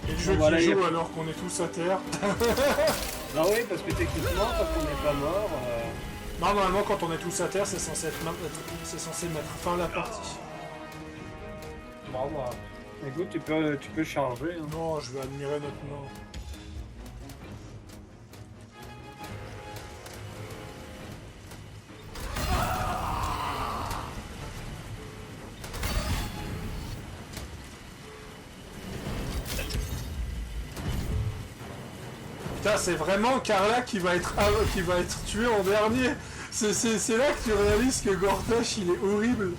Et le jeu Voilà, qui y a joue pas- alors qu'on est tous à terre. Ah oui, parce que techniquement, quand on n'est pas mort... Non, normalement, quand on est tous à terre, c'est censé mettre fin à la partie. Bravo. Écoute, tu peux charger. Hein. Non, je vais admirer notre nom. Putain, c'est vraiment Carla qui va être tué en dernier. C'est là que tu réalises que Gortash, il est horrible.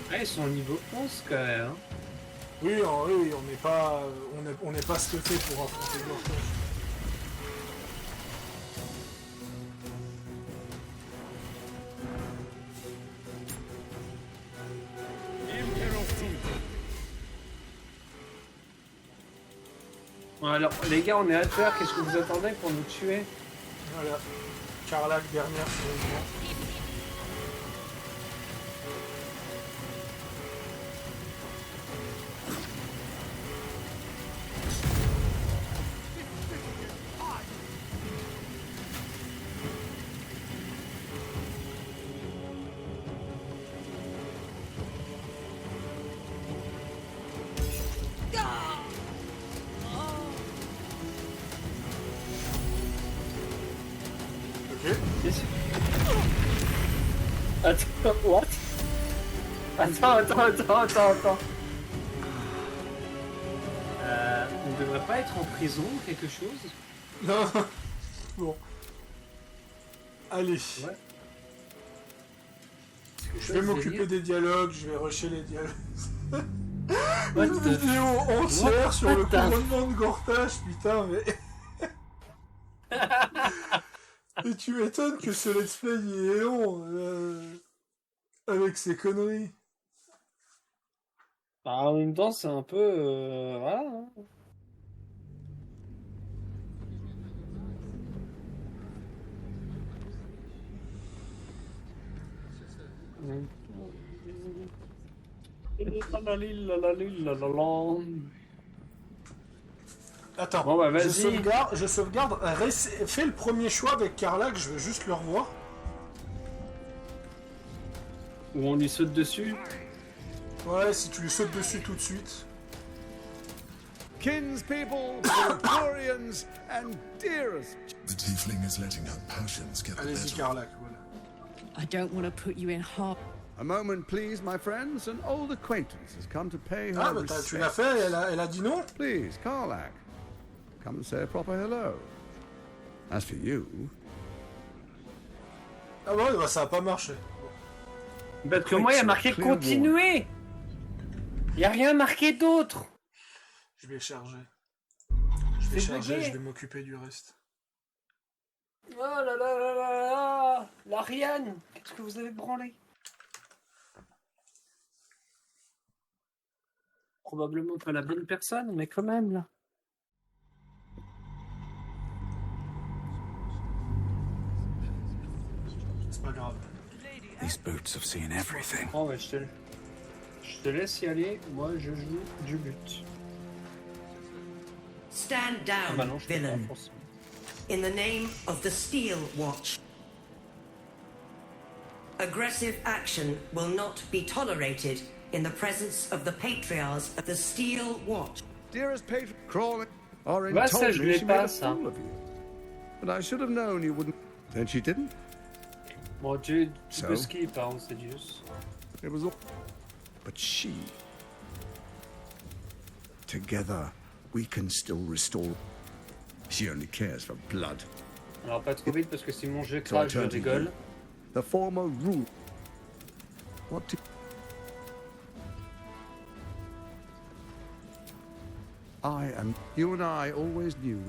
Ah, ils sont au niveau 11 quand même. Hein. Oui, on n'est pas stuffé pour affronter Gortash. Alors, les gars, on est à terre. Qu'est-ce que vous attendez pour nous tuer? Voilà. Carlac dernière sur le moment. Attends, what? Attends. On devrait pas être en prison ou quelque chose? Non. Bon. Allez. Ouais. Je vais m'occuper des dialogues, je vais rusher les dialogues. What Une vidéo entière sur le couronnement de Gortash, putain, mais... Et tu m'étonnes que ce let's play il est long, avec ces conneries. Bah, en même temps, c'est un peu... voilà. Hein. Attends, bon, bah, je sauvegarde. Fais le premier choix avec Carlac, je veux juste le revoir. Ou on lui saute dessus. Ouais, si tu lui sautes dessus tout de suite. Kinspeople, Victorians, and dearest. The tiefling is letting her passions get the Allez-y, better. Carlac, voilà. I don't want to put you in harm. A moment, please, my friends. An old acquaintance has come to pay her Ah, mais respects. tu l'as fait, elle a dit non. Please, Carlac, come and say a proper hello. As for you... Ah ouais, bah ça a pas marché. Parce que moi, il y a marqué continuer. Il y a rien marqué d'autre. Je vais charger. Je vais m'occuper du reste. Oh là là là là là. L'Ariane, qu'est-ce que vous avez branlé? Probablement pas la bonne personne, mais quand même, là. C'est pas grave. These boots have seen everything. Oh ouais, je te laisse y aller. Moi, je joue du but. Stand down, Ah bah non, je peux villain. pas, forcément. In the name of the Steel Watch. Aggressive action will not be tolerated in the presence of the patriarchs of the Steel Watch. Dearest patron, Crawling, Orin Ouais, told ça, je me l'ai she pas, made a ça. fool of you. But I should have known you wouldn't... Then she didn't? Bon, tu So? peux skip, hein, c'est juste. It was all... But she... Together, we can still restore... She only cares for blood. Alors, pas trop vite, parce que si mon jeu So I crache, je turn to rigole. you. The former rule... What do... You and I always knew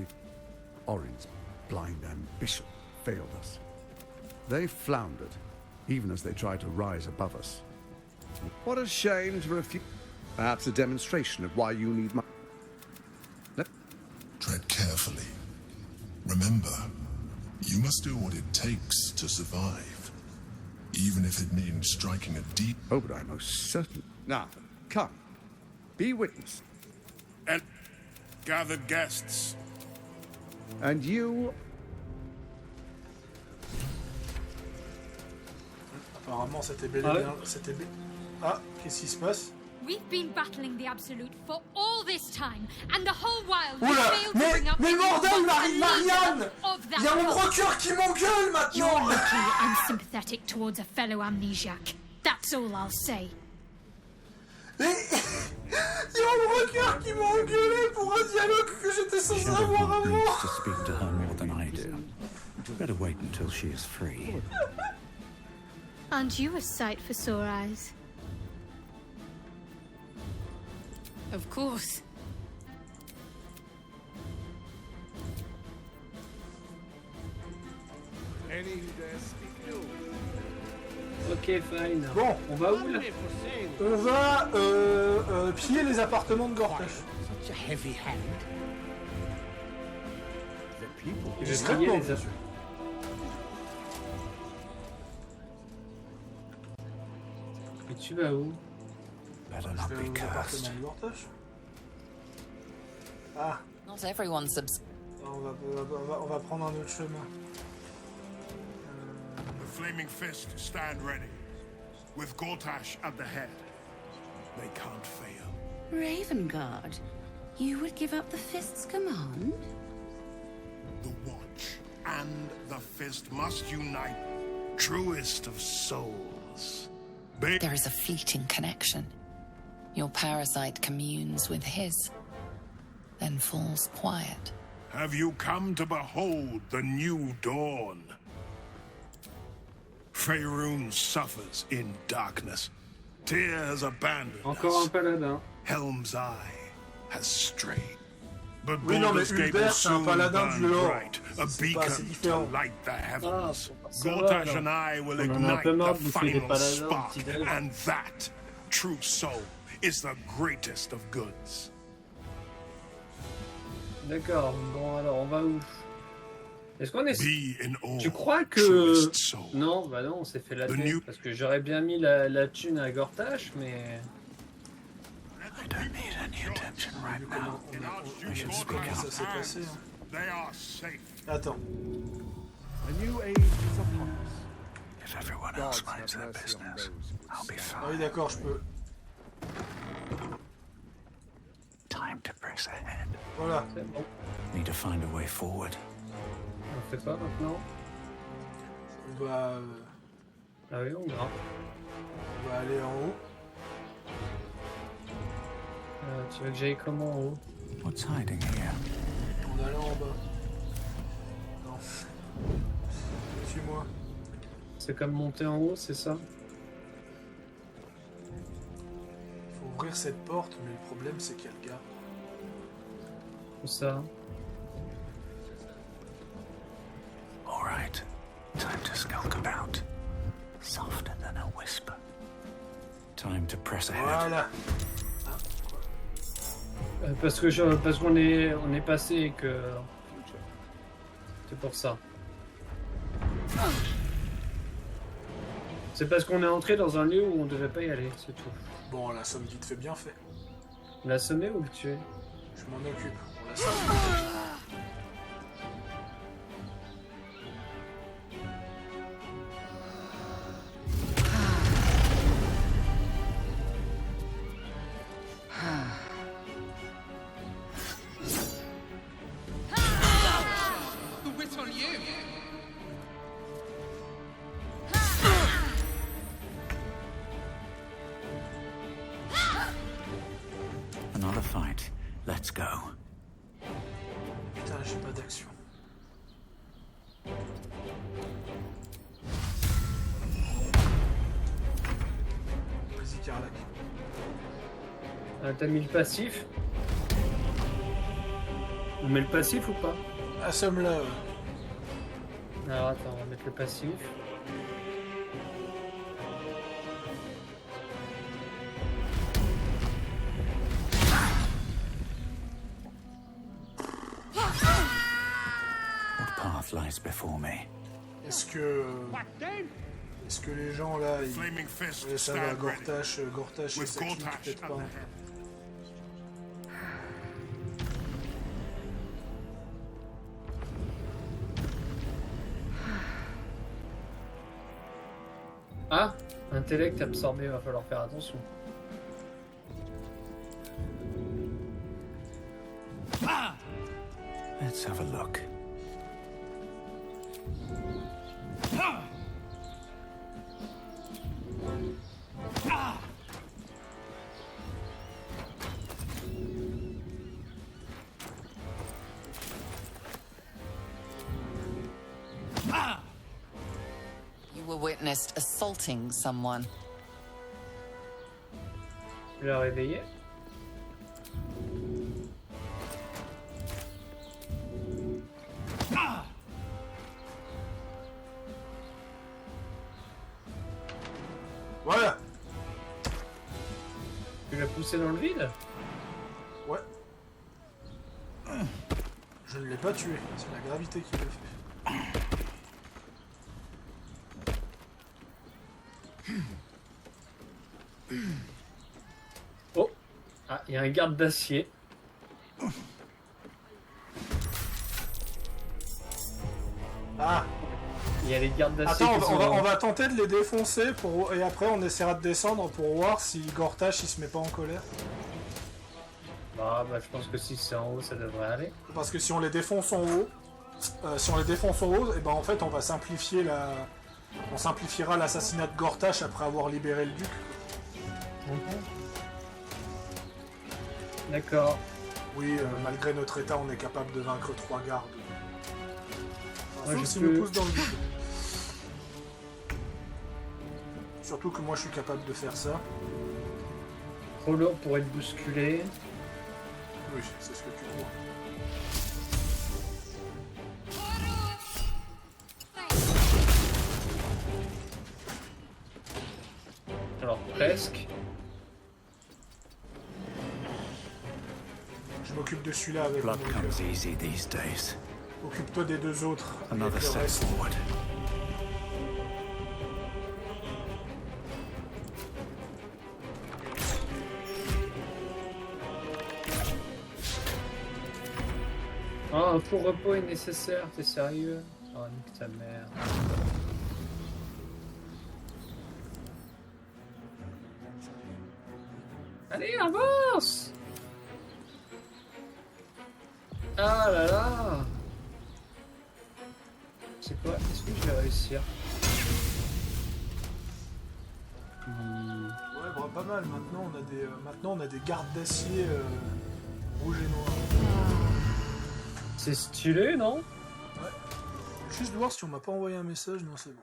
Orin's blind ambition failed us. They floundered, even as they tried to rise above us. What a shame to refuse. Perhaps a demonstration of why you need my... Tread carefully. Remember, you must do what it takes to survive, even if it means striking a deep... Oh, but I most certainly... Now, come. Be witness. And gathered guests. And you... Apparemment, c'était bel et bien... C'était bel... Ah, qu'est-ce qui se passe? We've been battling the Absolute for all this time, and the whole while Oula, failed to bring up mais bordel, Marianne! of that Il y a mon cult. procureur qui m'engueule maintenant! You're lucky I'm sympathetic towards a fellow amnesiac. That's all I'll say. Il y a mon procureur qui m'a engueulé pour un dialogue que j'étais censé Shadowheart avoir avant! needs to speak to her more than I do. Better wait until she is free. Aren't you a sight for sore eyes? Of course. Ok, fine. Bon, on va où là? On va piller les appartements de Gortash. Je vais piller les appartements. Et tu vas où? Better not be cursed. Ah, Not everyone subs. on va prendre un autre chemin. The Flaming Fist stand ready, with Gortash at the head. They can't fail. Ravenguard, you would give up the Fist's command? The Watch and the Fist must unite, truest of souls. There is a fleeting connection. Your parasite communes with his, then falls quiet. Have you come to behold the new dawn? Faerun suffers in darkness. Tyr has abandoned Encore un us. paladin. Helm's Eye has strayed. But Oui, non, mais Baldur's Gate will Hubert, c'est un soon paladin burn du lore. bright, a C'est pas assez beacon to différent. light the heavens. ça va, Gortash alors. and I will On en a un ignite peu marre the de bouffer des final paladins au spark, petit-déj. and that, true soul, is the greatest of goods. D'accord, bon alors on va où? Est-ce qu'on est... Be in awe, Tu crois que... truest soul. Non, bah non, on s'est fait la The tête. new- Parce que j'aurais bien mis la thune à Gortash, mais... I don't need any attention right now. We should speak Ça out. s'est passé. Hein. They are safe. Attends. A new age is upon us. If everyone else minds their business, I'll be Ah oui, fine. d'accord, je peux. Time to press ahead. Voilà. C'est bon. Need to find a way forward. On fait pas maintenant? On va, Ah oui, on grimpe. on va aller en haut. Tu veux que j'aille comment en haut? What's hiding here? En allant en bas. Non. Suis-moi. C'est comme monter en haut, c'est ça? Faut ouvrir cette porte, mais le problème c'est qu'il y a le gars. Où ça? All right. Time to skulk about. Softer than a whisper. Time to press ahead. Voilà. Parce qu'on est passé et que... C'est pour ça. C'est parce qu'on est entré dans un lieu où on devait pas y aller, c'est tout. Bon, la somme vite fait bien fait. L'assommer ou le tuer? Je m'en occupe. On la somme. The wit on you. Another fight. Let's go. Putain, j'ai pas d'action. Vas-y, Carlac. T'as mis le passif? On met le passif ou pas? Assomme-la. Alors attends, on va mettre le passif. What path lies before me? Est-ce que les gens là, ils... Flaming Fist Ouais, ça va, stand ready, Gortash et with sa clique Gortash peut-être at pas. the hein. head. Ah, intellect absorbé, va falloir faire attention. Let's have a look. You were witnessed assaulting someone. Je l'ai réveillé. Voilà. Tu l'as poussé dans le vide? Ouais. Je ne l'ai pas tué, c'est la gravité qui l'a fait. Oh! Ah, il y a un garde d'acier. Ah! Il y a les gardes d'acier. Attends, on va tenter de les défoncer pour... et après on essaiera de descendre pour voir si Gortash il se met pas en colère. Bah, je pense que si c'est en haut, ça devrait aller. Parce que si on les défonce en haut, et ben en fait on va simplifier la... On simplifiera l'assassinat de Gortash après avoir libéré le duc. D'accord. Oui, malgré notre état, on est capable de vaincre 3 gardes. Moi, Sauf je s'ils peux- nous poussent dans le vide. Surtout que moi je suis capable de faire ça. Trop lourd pour être bousculé. Oui, c'est ce que tu crois. Alors, presque. Je m'occupe de celui-là avec Blood mon comes cœur. easy these days. Occupe-toi des 2 autres. avec Another le step reste. forward. Ah, un court repos est nécessaire, t'es sérieux? Oh, nique ta mère. Allez, avance! Ah là là! C'est quoi? Est-ce que je vais réussir? Ouais, bah, pas mal. Maintenant on a des gardes d'acier rouges et noirs. C'est stylé, non? Ouais. Juste voir si on m'a pas envoyé un message. Non, c'est bon.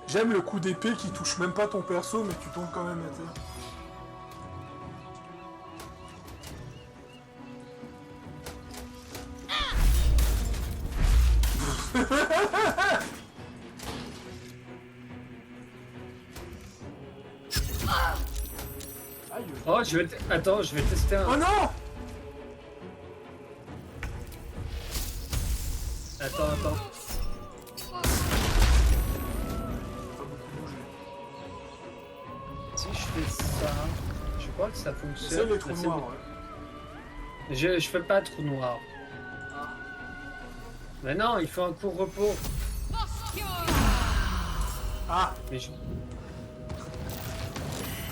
J'aime le coup d'épée qui touche même pas ton perso, mais tu tombes quand même à terre. Oh, attends, je vais tester un... Oh non! Attends. Si je fais ça, je crois que ça fonctionne. C'est les trous C'est noirs, bon. ouais. Je fais pas de trou noir. Mais non, il faut un court repos. Ah!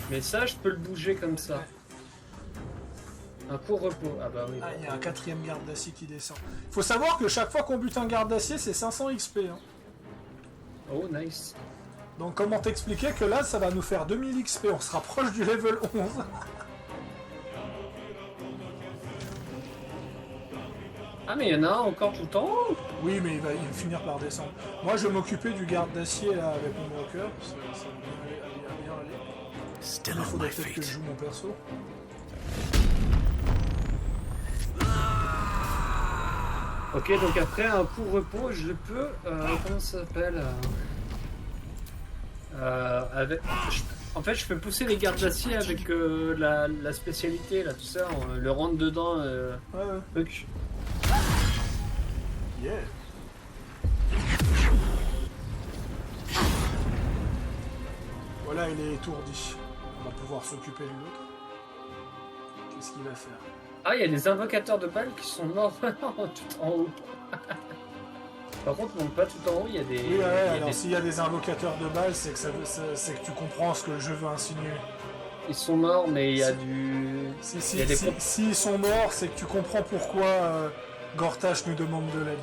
Mais ça, je peux le bouger comme ça. Un court repos. Ah bah oui. Ah, il y a un 4ème garde d'acier qui descend. Faut savoir que chaque fois qu'on bute un garde d'acier, c'est 500 XP. Hein. Oh, nice. Donc comment t'expliquer que là, ça va nous faire 2000 XP, on se rapproche du level 11. Ah, mais il y en a un encore tout le temps. Oui, mais il va finir par descendre. Moi, je vais m'occuper du garde d'acier là avec mon walker. Ça va bien aller. Still Il on faudrait my peut-être que je feet. joue mon perso. Ok, donc après un court repos, je peux... comment ça s'appelle En fait, je peux pousser les gardes d'acier avec la spécialité, là, tout ça, on le rentre dedans. Ouais. Truc. Yeah. Voilà, il est étourdi. On va pouvoir s'occuper de l'autre. Qu'est-ce qu'il va faire? Ah, il y a des invocateurs de balles qui sont morts tout en haut. Par contre, non, pas tout en haut, il y a des... Oui, ouais, alors s'il y a des invocateurs de balles, c'est que tu comprends ce que le jeu veut insinuer. Ils sont morts, mais il y a du... S'ils sont morts, c'est que tu comprends pourquoi Gortash nous demande de l'aide.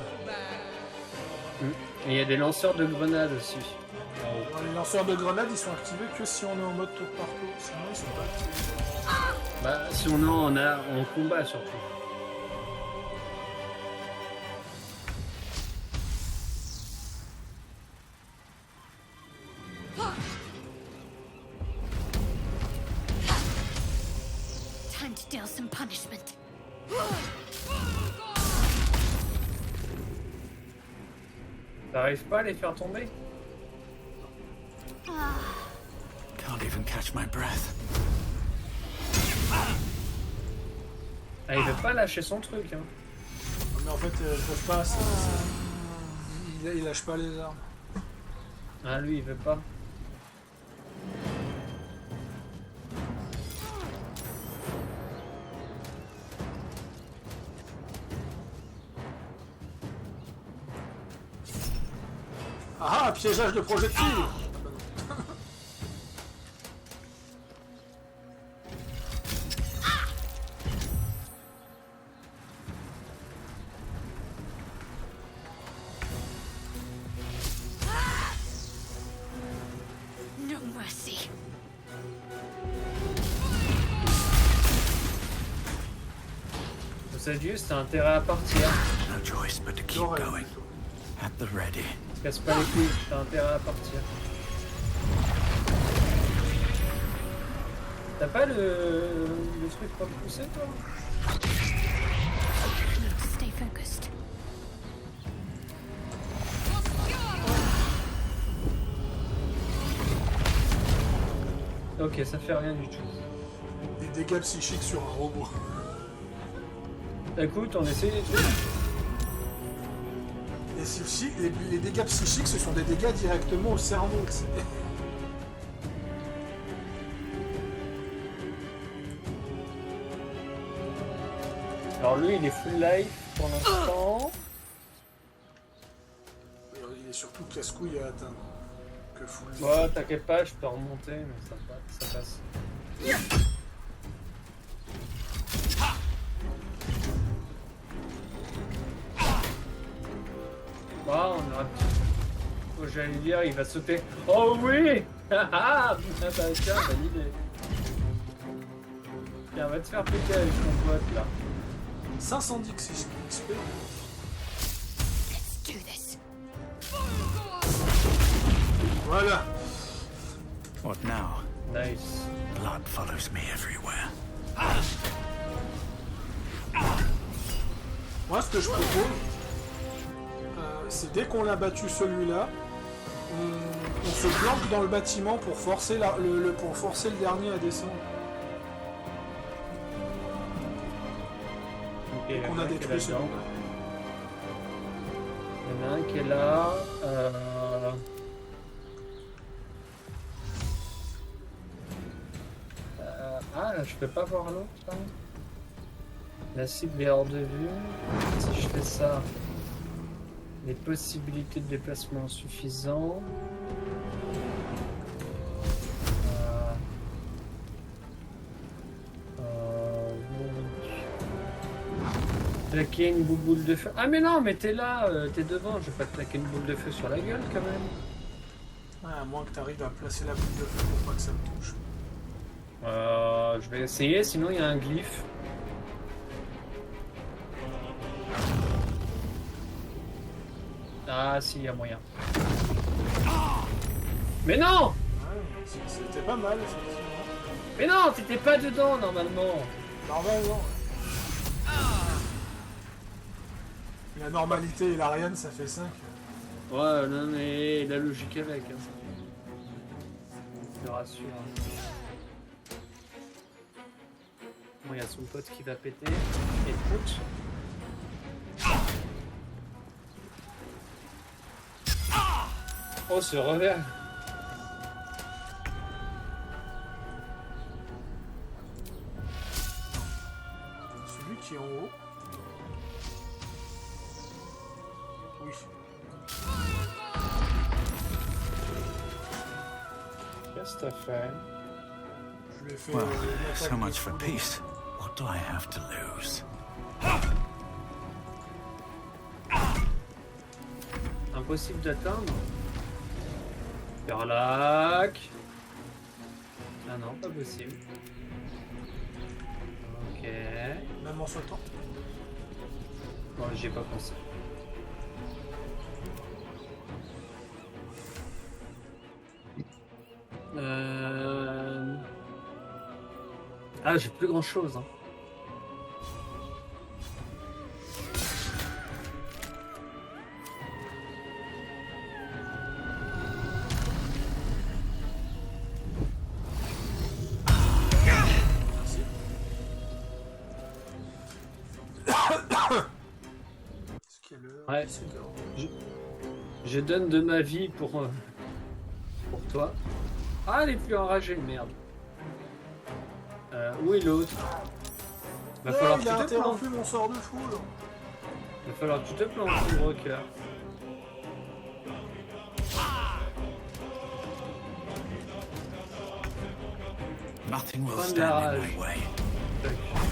Et il y a des lanceurs de grenades aussi. Les lanceurs de grenades, ils sont activés que si on est en mode tour par tour, sinon ils sont pas activés. Bah, si on a en combat surtout. Time to deal some punishment. T'arrives pas à les faire tomber? Can't even catch my breath. Ah, il veut pas lâcher son truc, hein. Mais en fait, ils peuvent pas, il lâche pas les armes. Ah, lui, il veut pas. Ah, piégeage de projectiles. No mercy. Sadius, t'as intérêt à partir. No choice but to keep going. At the ready. Casse pas les couilles, t'as intérêt à partir. T'as pas le truc pour le pousser, toi? Stay focused. Ok, ça fait rien du tout. Des dégâts psychiques sur un robot. Écoute, on essaye les trucs. Les dégâts psychiques, ce sont des dégâts directement au cerveau. Alors lui, il est full life pour l'instant. Il est surtout casse-couille à atteindre. Que full life. Ouais, t'inquiète pas, je peux remonter, mais ça passe. Ah, on aura... Oh, j'allais dire, il va sauter. Oh oui. Ah bah tiens, bonne idée. Tiens, va te faire péter avec ton pote là. 510 XP. Let's do this. Voilà. What now? Nice. Blood follows me everywhere. Moi, ce que je propose, c'est dès qu'on a battu celui-là, on se planque dans le bâtiment pour forcer le dernier à descendre. Okay, on a détruit celui-là. Il y en a un qui est là. Ah, là, je peux pas voir l'autre. Hein. La cible est hors de vue. Si je fais ça, les possibilités de déplacement suffisantes. Claquer une boule de feu. Ah mais non, mais t'es là, t'es devant. Je vais pas te claquer une boule de feu sur la gueule quand même. Ouais, à moins que t'arrives à placer la boule de feu pour pas que ça me touche. Je vais essayer, sinon il y a un glyphe. Ah si, il y a moyen. Mais non! Ouais, c'était pas mal, effectivement. Mais non, t'étais pas dedans normalement. Normalement. La normalité et l'Ariane, ça fait 5. Ouais, non mais la logique avec. Hein. Je te rassure. Bon, il y a son pote qui va péter. Et prout. Oh, ce revers. Celui qui est en haut. Oui. Qu'est-ce que t'as fait? Je lui ai fait Well, une attaque so de much for foudre. peace. What do I have to lose? Impossible d'atteindre. Perlac. Ah non, pas possible. Ok. Même en sautant. Bon, j'y ai pas pensé. Ah, j'ai plus grand chose. Hein. Ouais. Je donne de ma vie pour toi. Ah, elle est plus enragée, merde. Où est l'autre? Va falloir que il a tu te plantes. interrompu mon sort de foule. Va falloir que tu te plantes, gros cœur. Nothing will Prends de la stand in rage. my way.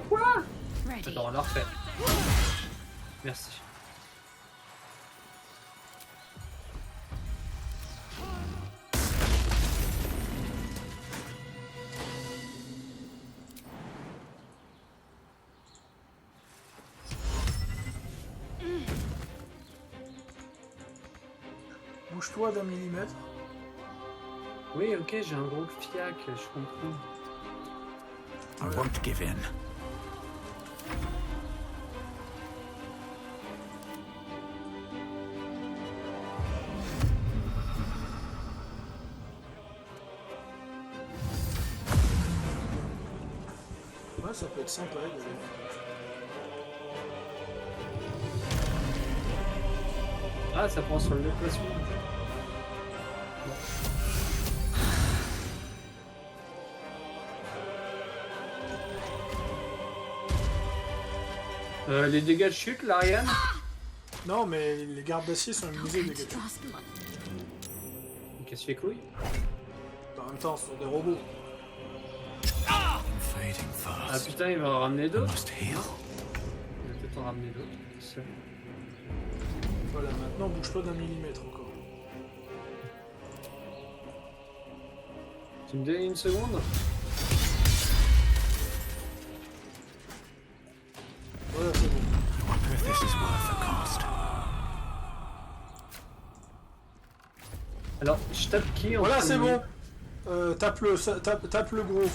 Quoi? Ready. Attends, on l'a refait. Merci. Bouge-toi d'un millimètre. Oui, ok, j'ai un gros fiac, je comprends. I won't give in. Ouais, ça peut être sympa. Ah, ça prend sur le déplacement. Les dégâts de chute, l'Ariane? Non, mais les gardes d'acier sont immunisés aux dégâts de chute. Qu'est-ce que fait couille? En même temps, ce sont des robots. Ah putain, il va en ramener d'autres. Il va peut-être en ramener d'autres. C'est- Voilà, maintenant bouge-toi d'un millimètre encore. Tu me donnes une seconde? Voilà, c'est bon. I wonder if this is worth the cost. Alors, je tape qui en Voilà, c'est premier? bon. Tape le gros.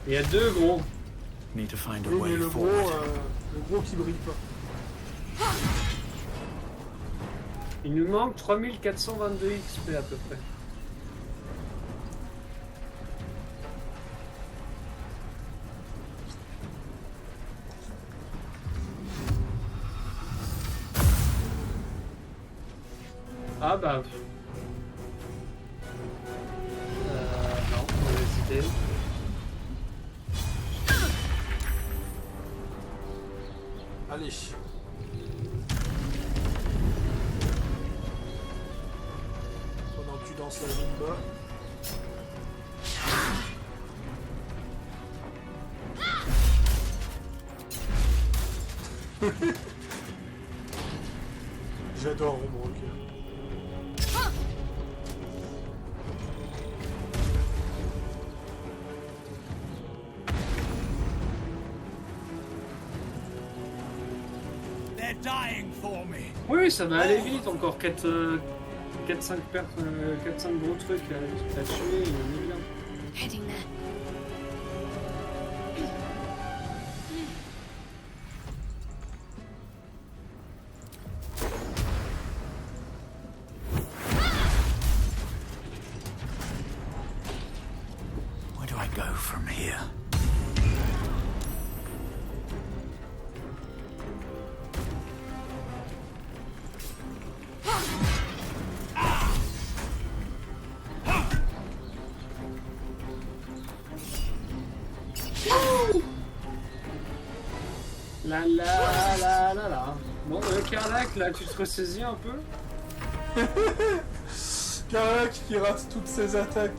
Il y a deux gros. Need to find a Oui, mais way le forward. gros qui brille pas. Il nous manque 3422 XP à peu près. Ah bah... non, mauvaise idée. Allez. Pendant que tu danses la zumba. J'adore Rombrock. They're dying for me. Oui, ça va aller vite, encore 4-5 gros trucs à tuer, il est bien. Heading there. Where do I go from here? Karlach, là, tu te ressaisis un peu? Karlach qui rate toutes ses attaques.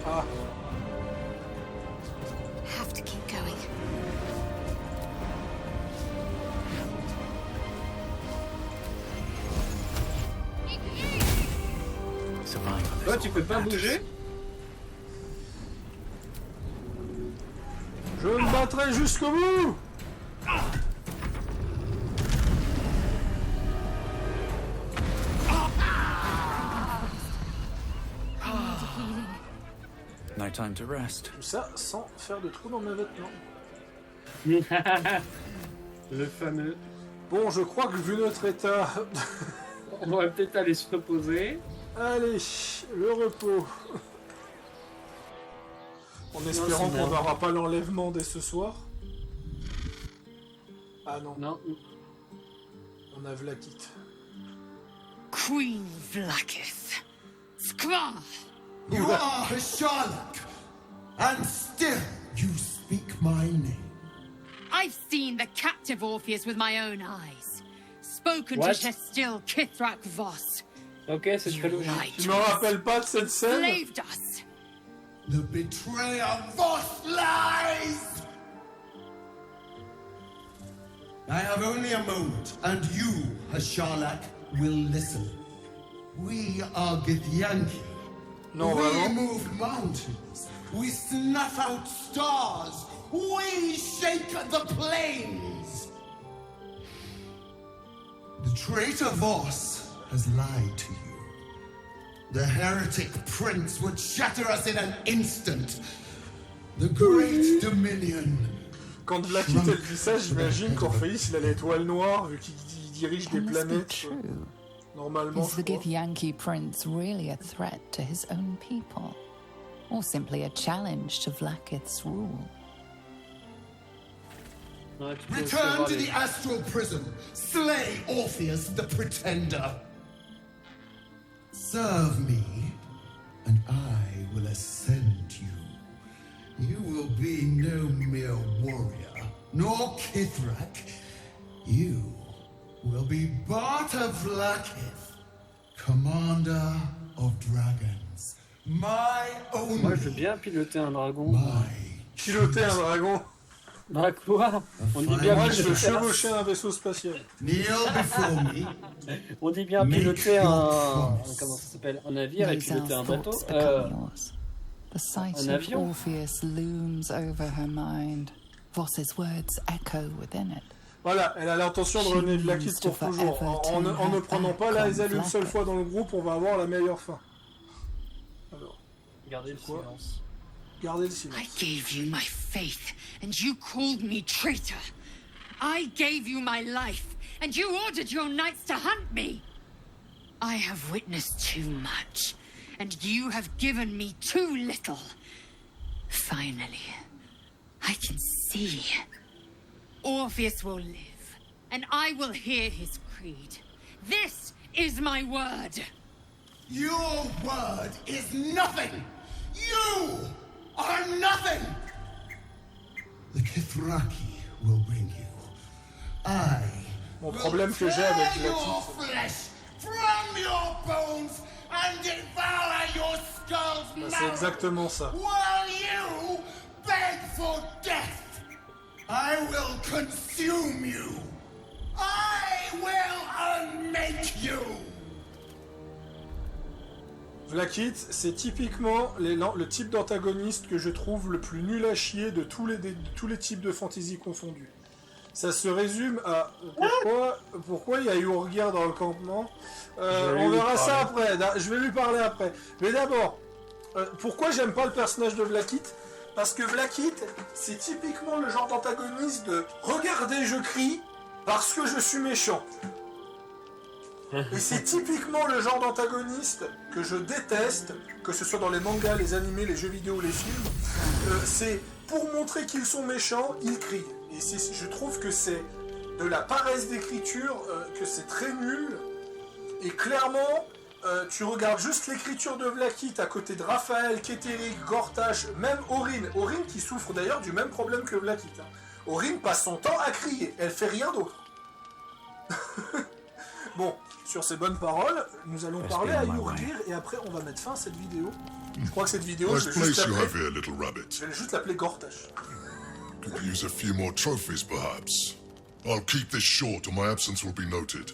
Ah. Have to keep going. Toi, tu peux pas bouger? Je me battrai jusqu'au bout. No time to rest. Tout ça sans faire de trous dans mes vêtements. Le fameux. Bon, je crois que vu notre état... On va peut-être aller se reposer. Allez, le repos. En espérant qu'on n'aura pas l'enlèvement dès ce soir. Ah non. Non. On a Vlaakith. Queen Vlaakith. Skvar! You are Hasharlak, and still you speak my name. I've seen the captive Orpheus with my own eyes. Spoken What? to Shestil Kithrak Voss. Ok, c'est très logique. Tu me rappelles pas de cette scène? Slaved us. The betrayer Voss lies! I have only a moment, and you, Hasharlak, will listen. We are Githyanki. No, we vraiment? move mountains. We snuff out stars. We shake the plains. The traitor Voss has lied to you. The heretic prince would shatter us in an instant. The great dominion. Quand Vlaakith elle dit ça, j'imagine qu'Orpheus il a l'étoile noire vu qu'il dirige des planètes. Normalement, Is the Githyanki prince really a threat to his own people? Or simply a challenge to Vlaakith's rule? Return to the astral prism. Slay Orpheus the pretender. Serve me, and I will ascend you. You will be no mere warrior, nor Kithrak. You will be Barta Vlaakith, commander of dragons. My own. Moi, je veux bien piloter un dragon. Piloter un dragon? Bah quoi? On dit bien Moi, je veux piloter chevaucher un vaisseau spatial. On dit bien piloter un... Comment ça s'appelle? Un navire et piloter un bateau. The sight Un of avion. Orpheus looms over her mind. Voss's words echo within it. Voilà, elle a l'intention de revenir Vlaakith pour toujours. En ne prenant pas l'Azael une seule fois dans le groupe, on va avoir la meilleure fin. Alors, gardez le silence. Gardez le silence. I gave you my faith, and you called me traitor. I gave you my life, and you ordered your knights to hunt me. I have witnessed too much, and you have given me too little. Finally, I can see. Orpheus will live, and I will hear his creed. This is my word. Your word is nothing. You are nothing. The Kithraki will bring you. I Mon problème que j'ai avec tear your Vlaakith, flesh from your bones and devour your skull's bah, c'est marrow. exactement ça. While you beg for death, I will consume you. I will unmake you. Vlaakith, c'est typiquement le type d'antagoniste que je trouve le plus nul à chier de tous les types de fantasy confondus. Ça se résume à pourquoi il y a eu Urgir dans le campement. On verra ça après, je vais lui parler après. Mais d'abord, pourquoi j'aime pas le personnage de Vlaakith? Parce que Vlaakith, c'est typiquement le genre d'antagoniste de « Regardez, je crie parce que je suis méchant ». Et c'est typiquement le genre d'antagoniste que je déteste, que ce soit dans les mangas, les animés, les jeux vidéo ou les films. C'est pour montrer qu'ils sont méchants, ils crient. Et je trouve que c'est de la paresse d'écriture, que c'est très nul. Et clairement, tu regardes juste l'écriture de Vlaakith à côté de Raphaël, Keterik, Gortash, même Aurine. Aurine qui souffre d'ailleurs du même problème que Vlaakith. Hein. Aurine passe son temps à crier, elle fait rien d'autre. Bon, sur ces bonnes paroles, nous allons parler à Yurgir et après on va mettre fin à cette vidéo. Je crois que cette vidéo, je vais juste l'appeler Gortash. Could use a few more trophies, perhaps. I'll keep this short, or my absence will be noted.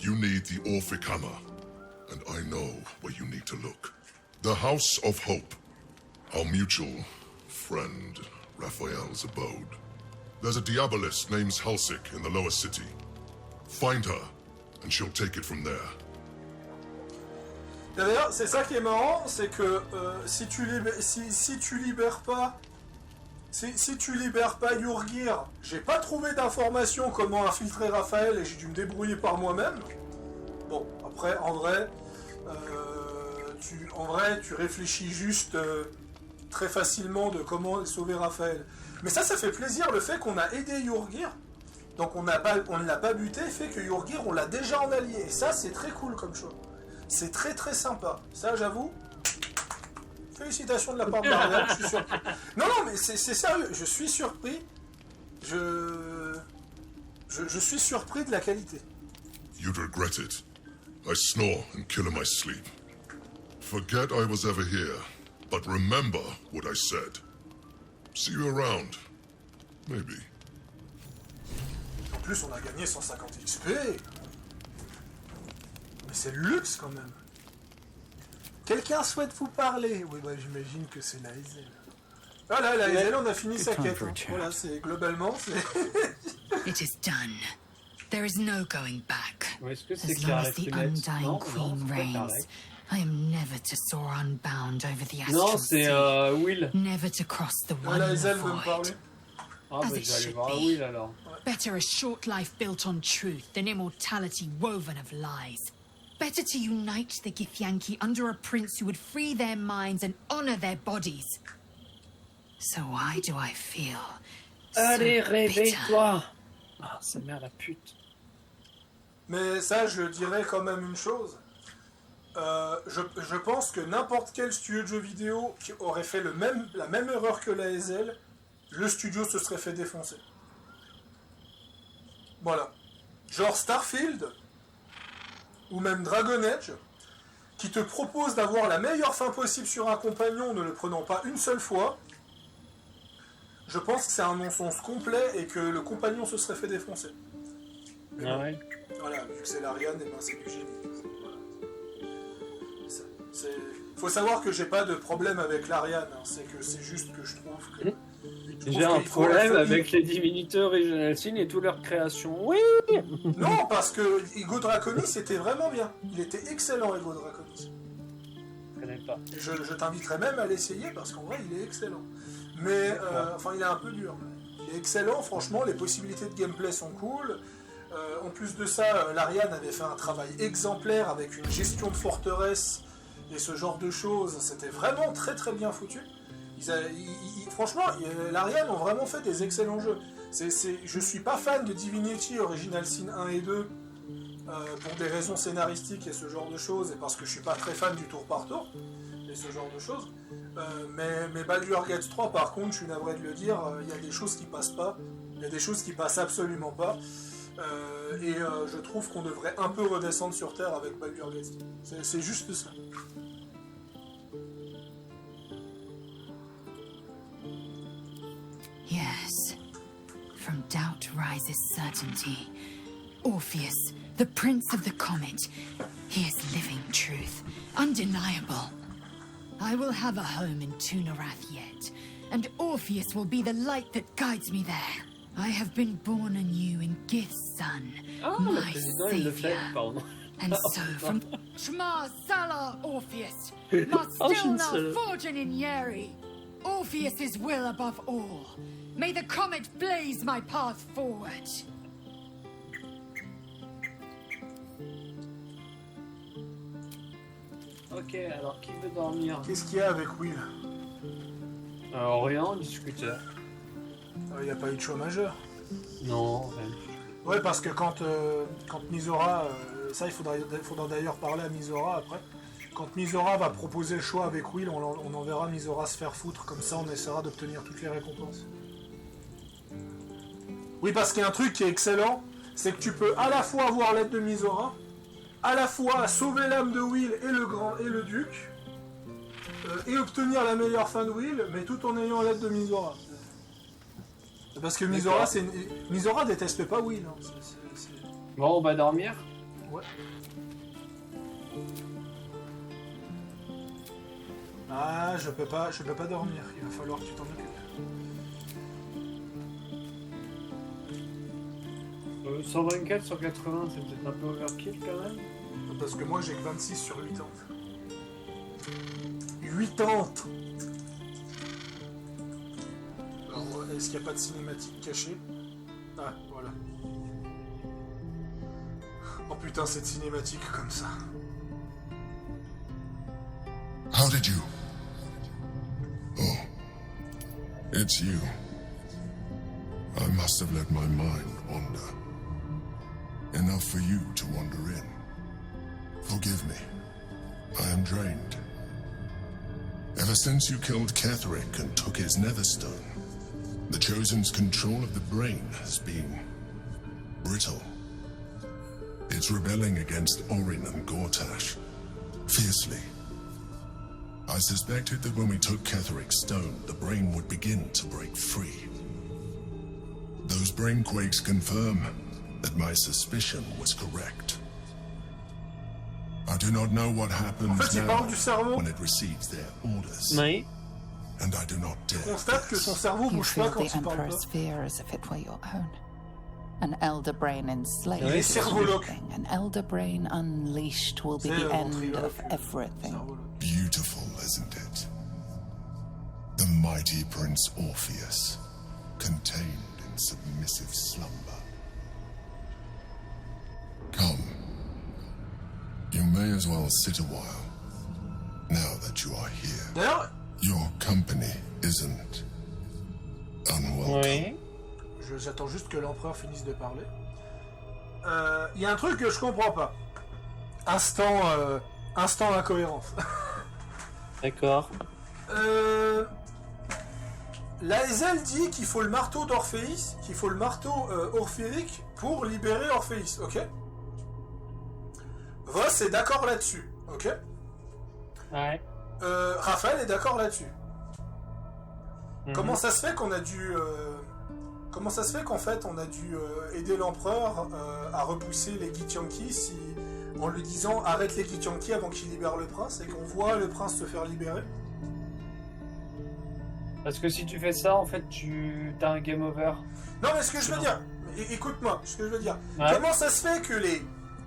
You need the Orphic Hammer, and I know where you need to look. The House of Hope, our mutual friend Raphael's abode. There's a Diabolist named Halsik in the lower city. Find her, and she'll take it from there. D'ailleurs, c'est ça qui est marrant, c'est que si tu libères pas Yurgir, j'ai pas trouvé d'informations comment infiltrer Raphaël et j'ai dû me débrouiller par moi-même. Bon, après, en vrai, tu réfléchis juste très facilement de comment sauver Raphaël. Mais ça fait plaisir, le fait qu'on a aidé Yurgir, donc on ne l'a pas buté, fait que Yurgir, on l'a déjà en allié. Et ça, c'est très cool comme chose. C'est très très sympa. Ça, j'avoue, félicitations de la part de Marianne, je suis surpris. Non, mais c'est sérieux, je suis surpris. Je suis surpris de la qualité. You'd regret it. I snore and kill in my sleep. Forget I was ever here, but remember what I said. See you around. Maybe. En plus, on a gagné 150 XP. Mais c'est le luxe quand même. Quelqu'un souhaite vous parler? Oui, bah j'imagine que c'est Lae'zel. Voilà, Lae'zel, on a fini sa quête. Hein. Voilà, c'est globalement, c'est... It is done. There is no going back. Est-ce que c'est As long as the undying queen reigns, I am never to soar unbound over the astral sea. Non, c'est Will. Never to cross the one Lae'zel veut me parler. Ah, bah, je vais aller voir Will alors. Better a short life built on truth than immortality woven of lies. Better to unite the Githyanki under a prince who would free their minds and honor their bodies. So why do I feel Allez, réveille-toi. Ah, sa mère la pute. Mais ça, je dirais quand même une chose. Je pense que n'importe quel studio de jeux vidéo qui aurait fait la même erreur que Lae'zel, le studio se serait fait défoncer. Voilà. Genre Starfield, ou même Dragon Age, qui te propose d'avoir la meilleure fin possible sur un compagnon en ne le prenant pas une seule fois, je pense que c'est un non-sens complet et que le compagnon se serait fait défoncer. Ah ouais. Voilà, vu que c'est l'Ariane, et ben c'est du génie. Faut savoir que j'ai pas de problème avec l'Ariane, hein. C'est que c'est juste que je trouve que... J'ai un problème avec les diviniteurs Original Sin et toute leur création. Oui. Non, parce que Ego Draconis c'était vraiment bien. Il était excellent, Ego Draconis. Je connais pas. Je t'inviterais même à l'essayer parce qu'en vrai il est excellent. Mais enfin il est un peu dur. Il est excellent, franchement, les possibilités de gameplay sont cool. En plus de ça, l'Ariane avait fait un travail exemplaire avec une gestion de forteresse et ce genre de choses. C'était vraiment très très bien foutu. Franchement, l'Ariane ont vraiment fait des excellents jeux. Je suis pas fan de Divinity Original Sin 1 et 2 pour des raisons scénaristiques et ce genre de choses, et parce que je suis pas très fan du tour par tour et ce genre de choses. Mais Baldur's Gate 3, par contre, je suis navré de le dire, il y a des choses qui passent pas, il y a des choses qui passent absolument pas. Et je trouve qu'on devrait un peu redescendre sur Terre avec Baldur's Gate. C'est juste ça. Yes. From doubt rises certainty. Orpheus, the prince of the comet. He is living truth. Undeniable. I will have a home in Tunarath yet, and Orpheus will be the light that guides me there. I have been born anew in Gith's son, my savior. And so from Shma Salar Orpheus, Mastilna Fortune in Yeri. Orpheus's will above all. May the comet blaze my path forward. Ok, alors qui veut dormir? Qu'est-ce qu'il y a avec Will? Rien, on discutait. Il n'y a pas eu de choix majeur? Non, rien. Ouais, parce que quand Mizora Ça, il faudra d'ailleurs parler à Mizora après. Quand Mizora va proposer le choix avec Will, on enverra Mizora se faire foutre, comme ça on essaiera d'obtenir toutes les récompenses. Oui, parce qu'il y a un truc qui est excellent, c'est que tu peux à la fois avoir l'aide de Mizora, à la fois sauver l'âme de Will et le duc, et obtenir la meilleure fin de Will, mais tout en ayant l'aide de Mizora. Parce que Mizora déteste pas Will. Hein. Bon, on va dormir. Ouais. Ah, je peux pas dormir. Il va falloir que tu t'en occupes. 124 sur 80, c'est peut-être un peu overkill quand même. Parce que moi j'ai que 26 sur 80. 80. Alors, est-ce qu'il n'y a pas de cinématique cachée? Ah, voilà. Oh putain, cette cinématique comme ça. How did you? Oh, it's you. I must have let my mind wander. Enough for you to wander in. Forgive me. I am drained. Ever since you killed Ketheric and took his Netherstone, the Chosen's control of the brain has been brittle. It's rebelling against Orin and Gortash fiercely. I suspected that when we took Ketheric's stone, the brain would begin to break free. Those brain quakes confirm that my suspicion was correct. I do not know what happens now when it receives their orders. Oui. And I do not dare. Constate que son cerveau You bouge pas feel quand the il parle Emperor's pas. fear as if it were your own. An elder brain enslaved. Il est cervoloque. An elder brain unleashed will be the end of everything. Beautiful, isn't it? The mighty Prince Orpheus, contained in submissive slumber. Come. You may as well sit a while, now that you are here. D'ailleurs, your company isn't unwelcome. Oui. J'attends juste que l'empereur finisse de parler. Il y a un truc que je comprends pas. Instant incohérence. D'accord. Laezel dit qu'il faut le marteau d'Orphéis, qu'il faut le marteau orphéique pour libérer Orphéis, ok? Voss est d'accord là-dessus, ok? Ouais. Raphaël est d'accord là-dessus. Mhm. Comment ça se fait qu'on a dû... Comment ça se fait qu'en fait on a dû aider l'empereur à repousser les Githyanki en lui disant arrête les Githyanki avant qu'il libère le prince et qu'on voit le prince se faire libérer? Parce que si tu fais ça, en fait, t'as un game over. Non mais ce que je veux dire, écoute-moi, ce que je veux dire. Ouais. Comment ça se fait que les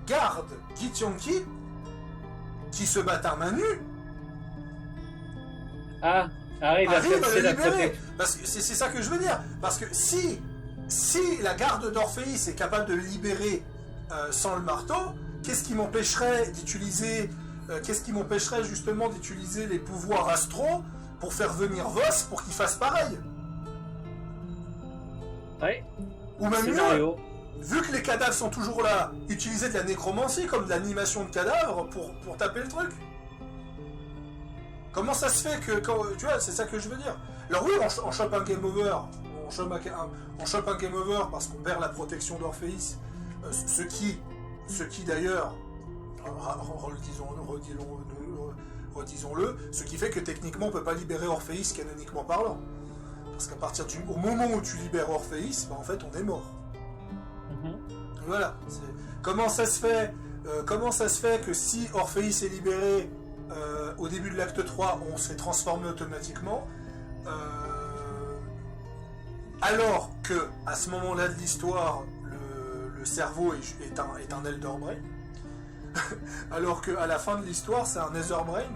gardes Githyanki qui se battent à main nue arrive à faire la libérer? Parce que c'est ça que je veux dire. Parce que si la garde d'Orphéis est capable de le libérer sans le marteau, qu'est-ce qui m'empêcherait d'utiliser justement d'utiliser les pouvoirs astro pour faire venir Voss pour qu'il fasse pareil? Ouais. Ou même Scénario. mieux, vu que les cadavres sont toujours là, utiliser de la nécromancie comme de l'animation de cadavres pour taper le truc. Comment ça se fait que... tu vois, c'est ça que je veux dire. Alors oui, on chope un game over. On chope un game over parce qu'on perd la protection d'Orphéis. Ce qui d'ailleurs, redisons-le, ce qui fait que techniquement on peut pas libérer Orphéis canoniquement parlant. Parce qu'à partir au moment où tu libères Orphéis, en fait on est mort. Voilà. Comment ça se fait que si Orphéis est libéré au début de l'acte 3, on se fait transformer automatiquement, alors que à ce moment-là de l'histoire, le cerveau est un Elder Brain, alors qu'à la fin de l'histoire, c'est un Nether Brain.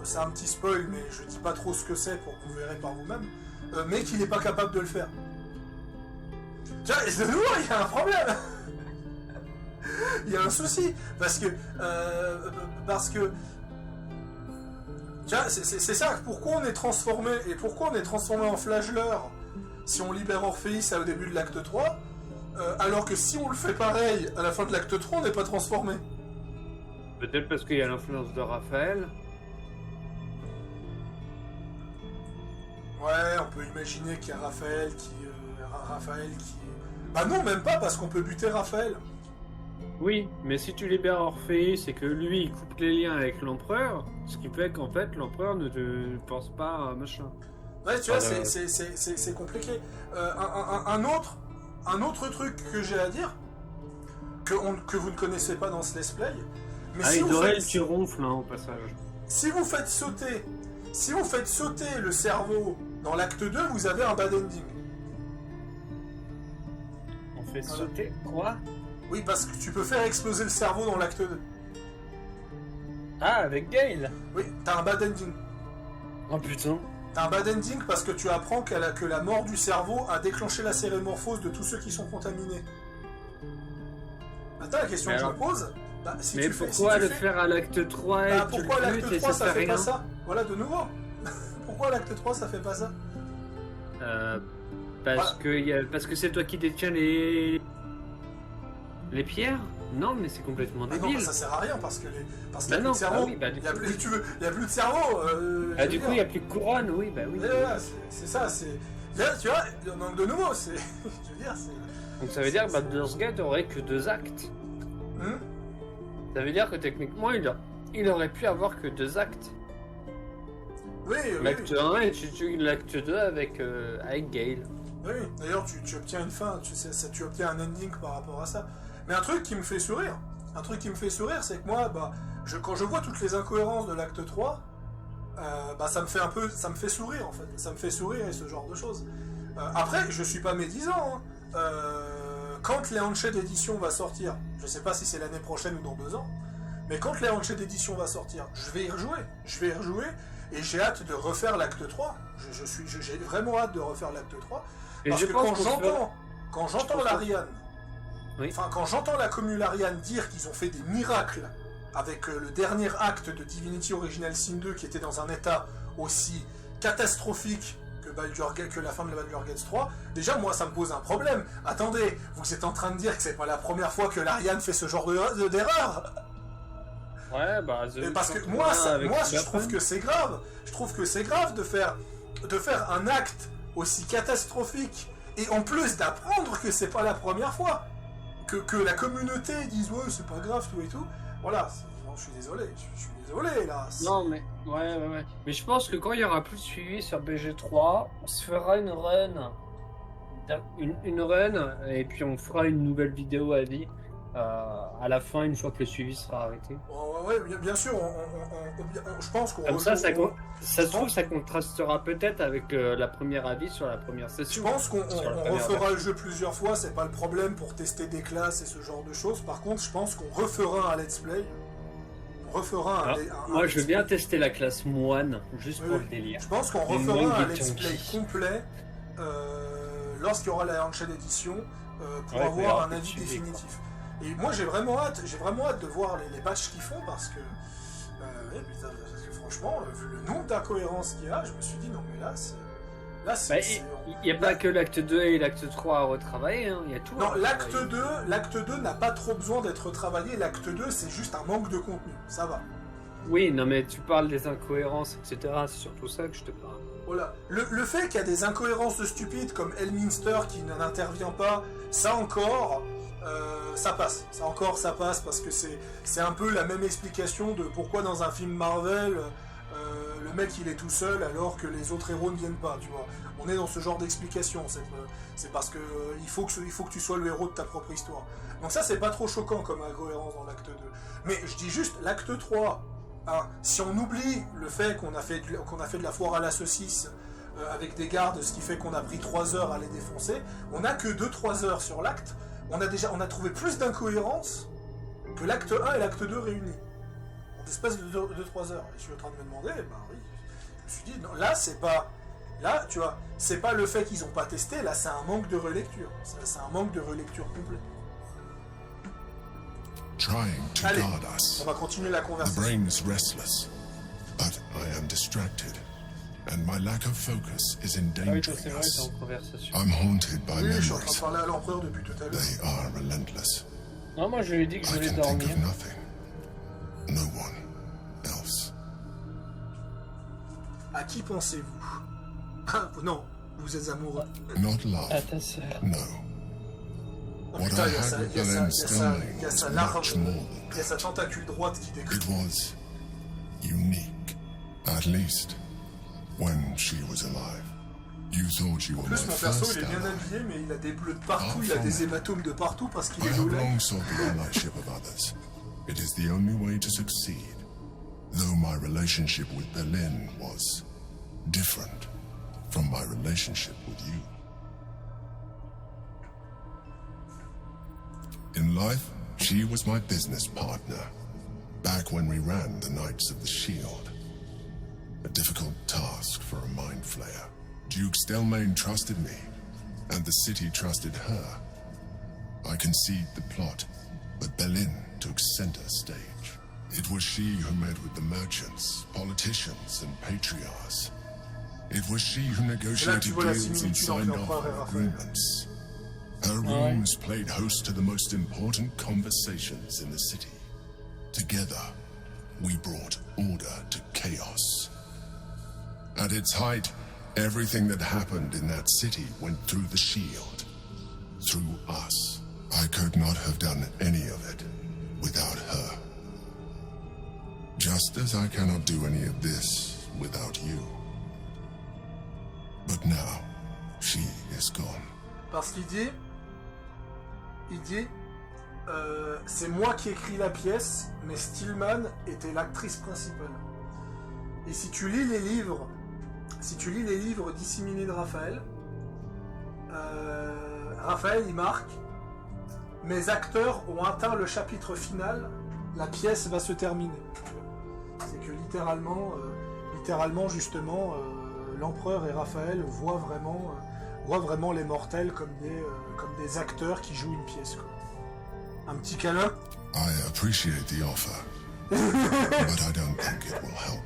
C'est un petit spoil, mais je dis pas trop ce que c'est pour que vous verrez par vous-même, mais qu'il n'est pas capable de le faire. Tiens, de nouveau, il y a un problème. Il y a un souci, parce que c'est ça, pourquoi on est transformé en Flageleur si on libère Orphéis au début de l'acte 3, alors que si on le fait pareil, à la fin de l'acte 3, on n'est pas transformé. Peut-être parce qu'il y a l'influence de Raphaël. Ouais, on peut imaginer qu'il y a Raphaël qui... Bah non, même pas, parce qu'on peut buter Raphaël. Oui, mais si tu libères Orpheus, c'est que lui, il coupe les liens avec l'empereur, ce qui fait qu'en fait, l'empereur ne te pense pas à machin. Ouais, tu vois, c'est compliqué. Un autre truc que j'ai à dire, que vous ne connaissez pas dans ce let's play, mais si vous faites... tu ronfles, hein, au passage. Si vous faites sauter le cerveau dans l'acte 2, vous avez un bad ending. On fait sauter quoi? Oui, parce que tu peux faire exploser le cerveau dans l'acte 2. Ah, avec Gale? Oui, t'as un bad ending. Oh putain. T'as un bad ending parce que tu apprends que la mort du cerveau a déclenché la cérémorphose de tous ceux qui sont contaminés. Attends, la question que je me pose... Bah, si mais pourquoi le faire à l'acte 3 et pourquoi l'acte 3 ça fait pas ça? Voilà, de nouveau. Pourquoi l'acte 3 ça fait pas ça? Parce que c'est toi qui détiens les pierres? Non, mais c'est complètement débile. Non, ça sert à rien parce qu'il n'y a plus de cerveau. Il n'y a plus de cerveau. Du coup, il n'y a plus de couronne, oui, bah oui. C'est ça, c'est... Là, tu vois, donc de nouveau, c'est... Je veux dire, c'est... Donc ça veut dire que Baldur's Gate aurait que 2 actes. Ça veut dire que techniquement, il aurait pu avoir que 2 actes. Oui, l'acte 1 et l'acte 2 avec Gale. Oui, d'ailleurs, tu obtiens une fin, tu obtiens un ending par rapport à ça. Mais un truc qui me fait sourire, c'est que moi, quand je vois toutes les incohérences de l'acte 3, ça me fait sourire en fait. Ça me fait sourire et ce genre de choses. Après, je suis pas médisant. Quand l'Eanched d'édition va sortir, je sais pas si c'est l'année prochaine ou dans 2 ans, mais quand l'Eanched d'édition va sortir, je vais y rejouer, et j'ai hâte de refaire l'acte 3. J'ai vraiment hâte de refaire l'acte 3, parce que quand j'entends l'Ariane, quand j'entends la commune Larian dire qu'ils ont fait des miracles avec le dernier acte de Divinity Original Sin 2 qui était dans un état aussi catastrophique que la fin de la Baldur's Gate 3, déjà moi ça me pose un problème. Attendez, vous êtes en train de dire que c'est pas la première fois que l'Ariane fait ce genre d'erreur? Ouais, parce que moi je trouve que c'est grave. Je trouve que c'est grave de faire un acte aussi catastrophique et en plus d'apprendre que c'est pas la première fois. Que la communauté dise ouais c'est pas grave tout et tout. Voilà, je suis désolé là. Non mais ouais. Mais je pense que quand il y aura plus de suivi sur BG3, on se fera une run et puis on fera une nouvelle vidéo à vie à la fin une fois que le suivi sera arrêté. Ouais, bien sûr, je pense qu'on... Comme ça se trouve, ça contrastera peut-être avec la première avis sur la première session. Je pense qu'on refera le jeu plusieurs fois, c'est pas le problème pour tester des classes et ce genre de choses. Par contre, je pense qu'on refera un let's play. Moi, je veux bien tester la classe moine, juste pour le délire. Je pense qu'on refera un let's play complet lorsqu'il y aura la Enchaîne édition pour avoir un avis définitif. Et moi j'ai vraiment hâte de voir les patchs qu'ils font parce que franchement, vu le nombre d'incohérences qu'il y a, je me suis dit non mais là c'est... Il n'y a pas que l'acte 2 et l'acte 3 à retravailler, hein. Il y a tout. Non, l'acte 2 n'a pas trop besoin d'être retravaillé, l'acte 2 c'est juste un manque de contenu, ça va. Oui, non mais tu parles des incohérences, etc. C'est surtout ça que je te parle. Voilà. Le fait qu'il y a des incohérences de stupides comme Elminster qui n'intervient pas, ça encore... ça passe, ça passe parce que c'est un peu la même explication de pourquoi dans un film Marvel le mec il est tout seul alors que les autres héros ne viennent pas, tu vois. On est dans ce genre d'explication, c'est parce que il faut que tu sois le héros de ta propre histoire. Donc ça c'est pas trop choquant comme incohérence dans l'acte 2. Mais je dis juste l'acte 3, hein, si on oublie le fait qu'on a fait de la foire à la saucisse avec des gardes, ce qui fait qu'on a pris 3 heures à les défoncer, on a que 2-3 heures sur l'acte. On a trouvé plus d'incohérences que l'acte 1 et l'acte 2 réunis. En espace de 2-3 heures. Et je suis en train de me demander, oui, je me suis dit, non, là, c'est pas... Là, tu vois, c'est pas le fait qu'ils ont pas testé, là, c'est un manque de relecture. C'est un manque de relecture complet. Allez, on va continuer la conversation. The brain is restless, but I am distracted. and my lack of focus is Ah oui, toi, endangering c'est vrai, t'es us. en conversation. I'm haunted by Oui, je suis en train de memories. parler à l'empereur depuis tout à l'heure. They are relentless. Non, moi je lui ai dit que je I voulais can think dormir. of nothing. No one else. À qui pensez-vous? Ah, non, vous êtes amoureux. Not love. À ta sœur. No. Oh What putain, I il y a had sa- with il y a sa- Belen il y a sa- Stanley il y a was sa much larve, more il y a sa tentacule droite qui décrit. It was unique. At least, when she was alive. You thought you En were plus, my mon perso, first il est bien ally. habillé, mais il a des bleus de partout, il a des hématomes de partout parce qu'il I est have lolé. long sought the allyship of others. It is the only way to succeed. Though my relationship with Berlin was different from my relationship with you. In life, she was my business partner, back when we ran the Knights of the Shield. A difficult task for a mind flayer. Duke Stelmane trusted me, and the city trusted her. I conceived the plot, but Berlin took center stage. It was she who met with the merchants, politicians, and patriarchs. It was she who negotiated vois la deals and similitude entre signed l'empereur off et Raphaël. agreements. Her rooms played host to the most important conversations in the city. Together, we brought order to chaos. At its height, everything that happened in that city went through the shield. Through us. I could not have done any of it without her. Just as I cannot do any of this without you. But now, she is gone. Parce qu'il dit, c'est moi qui écris la pièce, mais Stillman était l'actrice principale. Et si tu lis les livres, disséminés de Raphaël, Raphaël il marque, mes acteurs ont atteint le chapitre final, la pièce va se terminer. C'est que littéralement justement, l'empereur et Raphaël voient vraiment les mortels comme des acteurs qui jouent une pièce, quoi. Un petit câlin. I appreciate the offer, but I don't think it will help.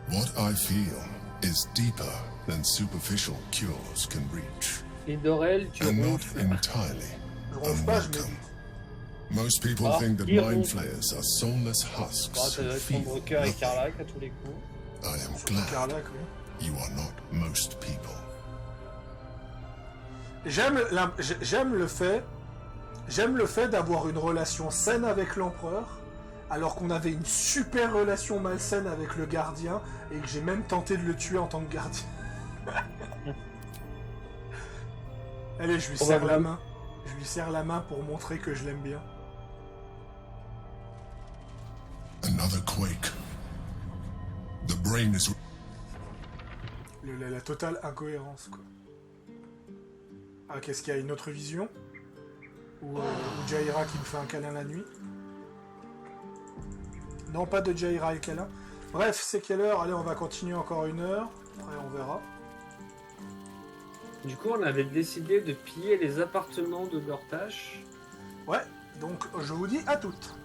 What I feel is deeper than superficial cures can reach. Et Dorel, tu And not ronfles. entirely Je ronfle pas, je unwelcome. Most people Ah, think that il mind ronfle. flayers are soulless husks Ah, ça who doit être feel ton cœur et nothing. Carlac à tous les coups. I am glad Carlac, oui. you are not most people. J'aime le fait d'avoir une relation saine avec l'empereur, alors qu'on avait une super relation malsaine avec le gardien, et que j'ai même tenté de le tuer en tant que gardien. Allez, je lui serre la main. Je lui serre la main pour montrer que je l'aime bien. Another quake. The brain is... La totale incohérence, quoi. Ah, qu'est-ce qu'il y a, une autre vision? Ou Jaira qui me fait un câlin la nuit? Non, pas de Jaira et câlin. Bref, c'est quelle heure? Allez, on va continuer encore une heure. Après, on verra. Du coup, on avait décidé de piller les appartements de Gortash. Ouais, donc je vous dis à toutes.